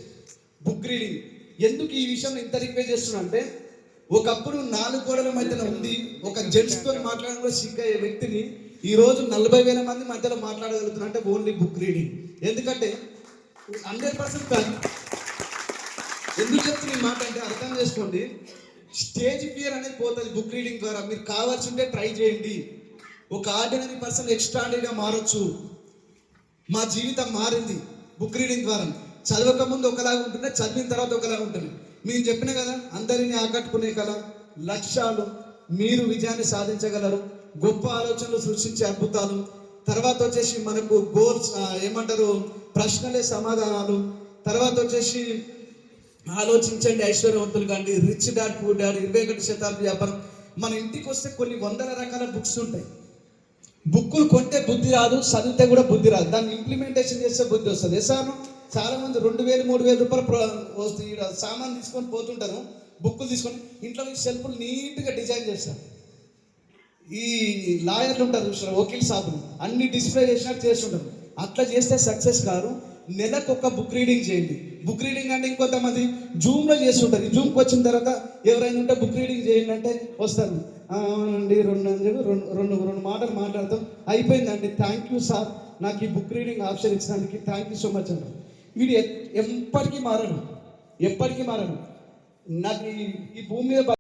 బుక్ రీడింగ్. ఎందుకు ఈ విషయం ఇంత రిక్వెస్ట్ చేస్తున్నా అంటే ఒకప్పుడు 4 గోడల మధ్యన ఉంది ఒక జెంట్స్తో మాట్లాడడం కూడా సిగ్గయ్యే వ్యక్తిని ఈరోజు 40,000 మంది మధ్యలో మాట్లాడగలుగుతున్నా అంటే ఓన్లీ బుక్ రీడింగ్. ఎందుకంటే 100% ఎందుకు చెప్తున్నా ఈ మాట అంటే అర్థం చేసుకోండి, స్టేజ్ ఫియర్ అనేది పోతుంది బుక్ రీడింగ్ ద్వారా. మీరు కావాల్సి ఉంటే ట్రై చేయండి, ఒక ఆర్డినరీ పర్సన్ ఎక్స్ట్రాడినరీగా మారొచ్చు. మా జీవితం మారింది బుక్ రీడింగ్ ద్వారా. చదవక ముందు ఒకలాగా ఉంటుంటే చదివిన తర్వాత ఒకలాగా ఉంటుంది. మేము చెప్పిన కదా, అందరినీ ఆకట్టుకునే కళ, లక్ష్యాలు, మీరు విజయాన్ని సాధించగలరు, గొప్ప ఆలోచనలు సృష్టించే అద్భుతాలు, తర్వాత వచ్చేసి మనకు గోల్స్ ఏమంటారు ప్రశ్నలే సమాధానాలు, తర్వాత వచ్చేసి ఆలోచించండి ఐశ్వర్యవంతులు కండి, రిచ్ డాడ్ పూర్ డాడ్, 21వ శతాబ్ది వ్యాపారం. మన ఇంటికి వస్తే కొన్ని 100 రకాల బుక్స్ ఉంటాయి. బుక్కులు కొంటే బుద్ధి రాదు, చదివితే కూడా బుద్ధి రాదు, దాన్ని ఇంప్లిమెంటేషన్ చేస్తే బుద్ధి వస్తుంది. ఎసాను చాలా మంది 2,000 3,000 రూపాయలు ఈడ సామాన్ తీసుకొని పోతుంటారు, బుక్కులు తీసుకొని ఇంట్లో షెల్ఫ్లు నీట్గా డిజైన్ చేస్తారు. ఈ లాయర్లు ఉంటారు చూస్తారు, వకీల్ సాబులు అన్ని డిస్ప్లే చేసినట్టు చేస్తుంటారు. అట్లా చేస్తే సక్సెస్ కాదు. నెలకు ఒక బుక్ రీడింగ్ చేయండి. బుక్ రీడింగ్ అంటే ఇంకొంతమంది జూమ్లో చేస్తుంటారు. ఈ జూమ్కి వచ్చిన తర్వాత ఎవరైనా ఉంటే బుక్ రీడింగ్ చేయండి అంటే వస్తారు. అవునండి, రెండు మాటలు మాట్లాడతాం, అయిపోయిందండి, థ్యాంక్ యూ సార్, నాకు ఈ బుక్ రీడింగ్ ఆప్షన్ ఇచ్చినందుకు థ్యాంక్ యూ సో మచ్ అంటారు. వీడు ఎప్పటికీ మారడు. నాకు ఈ భూమి మీద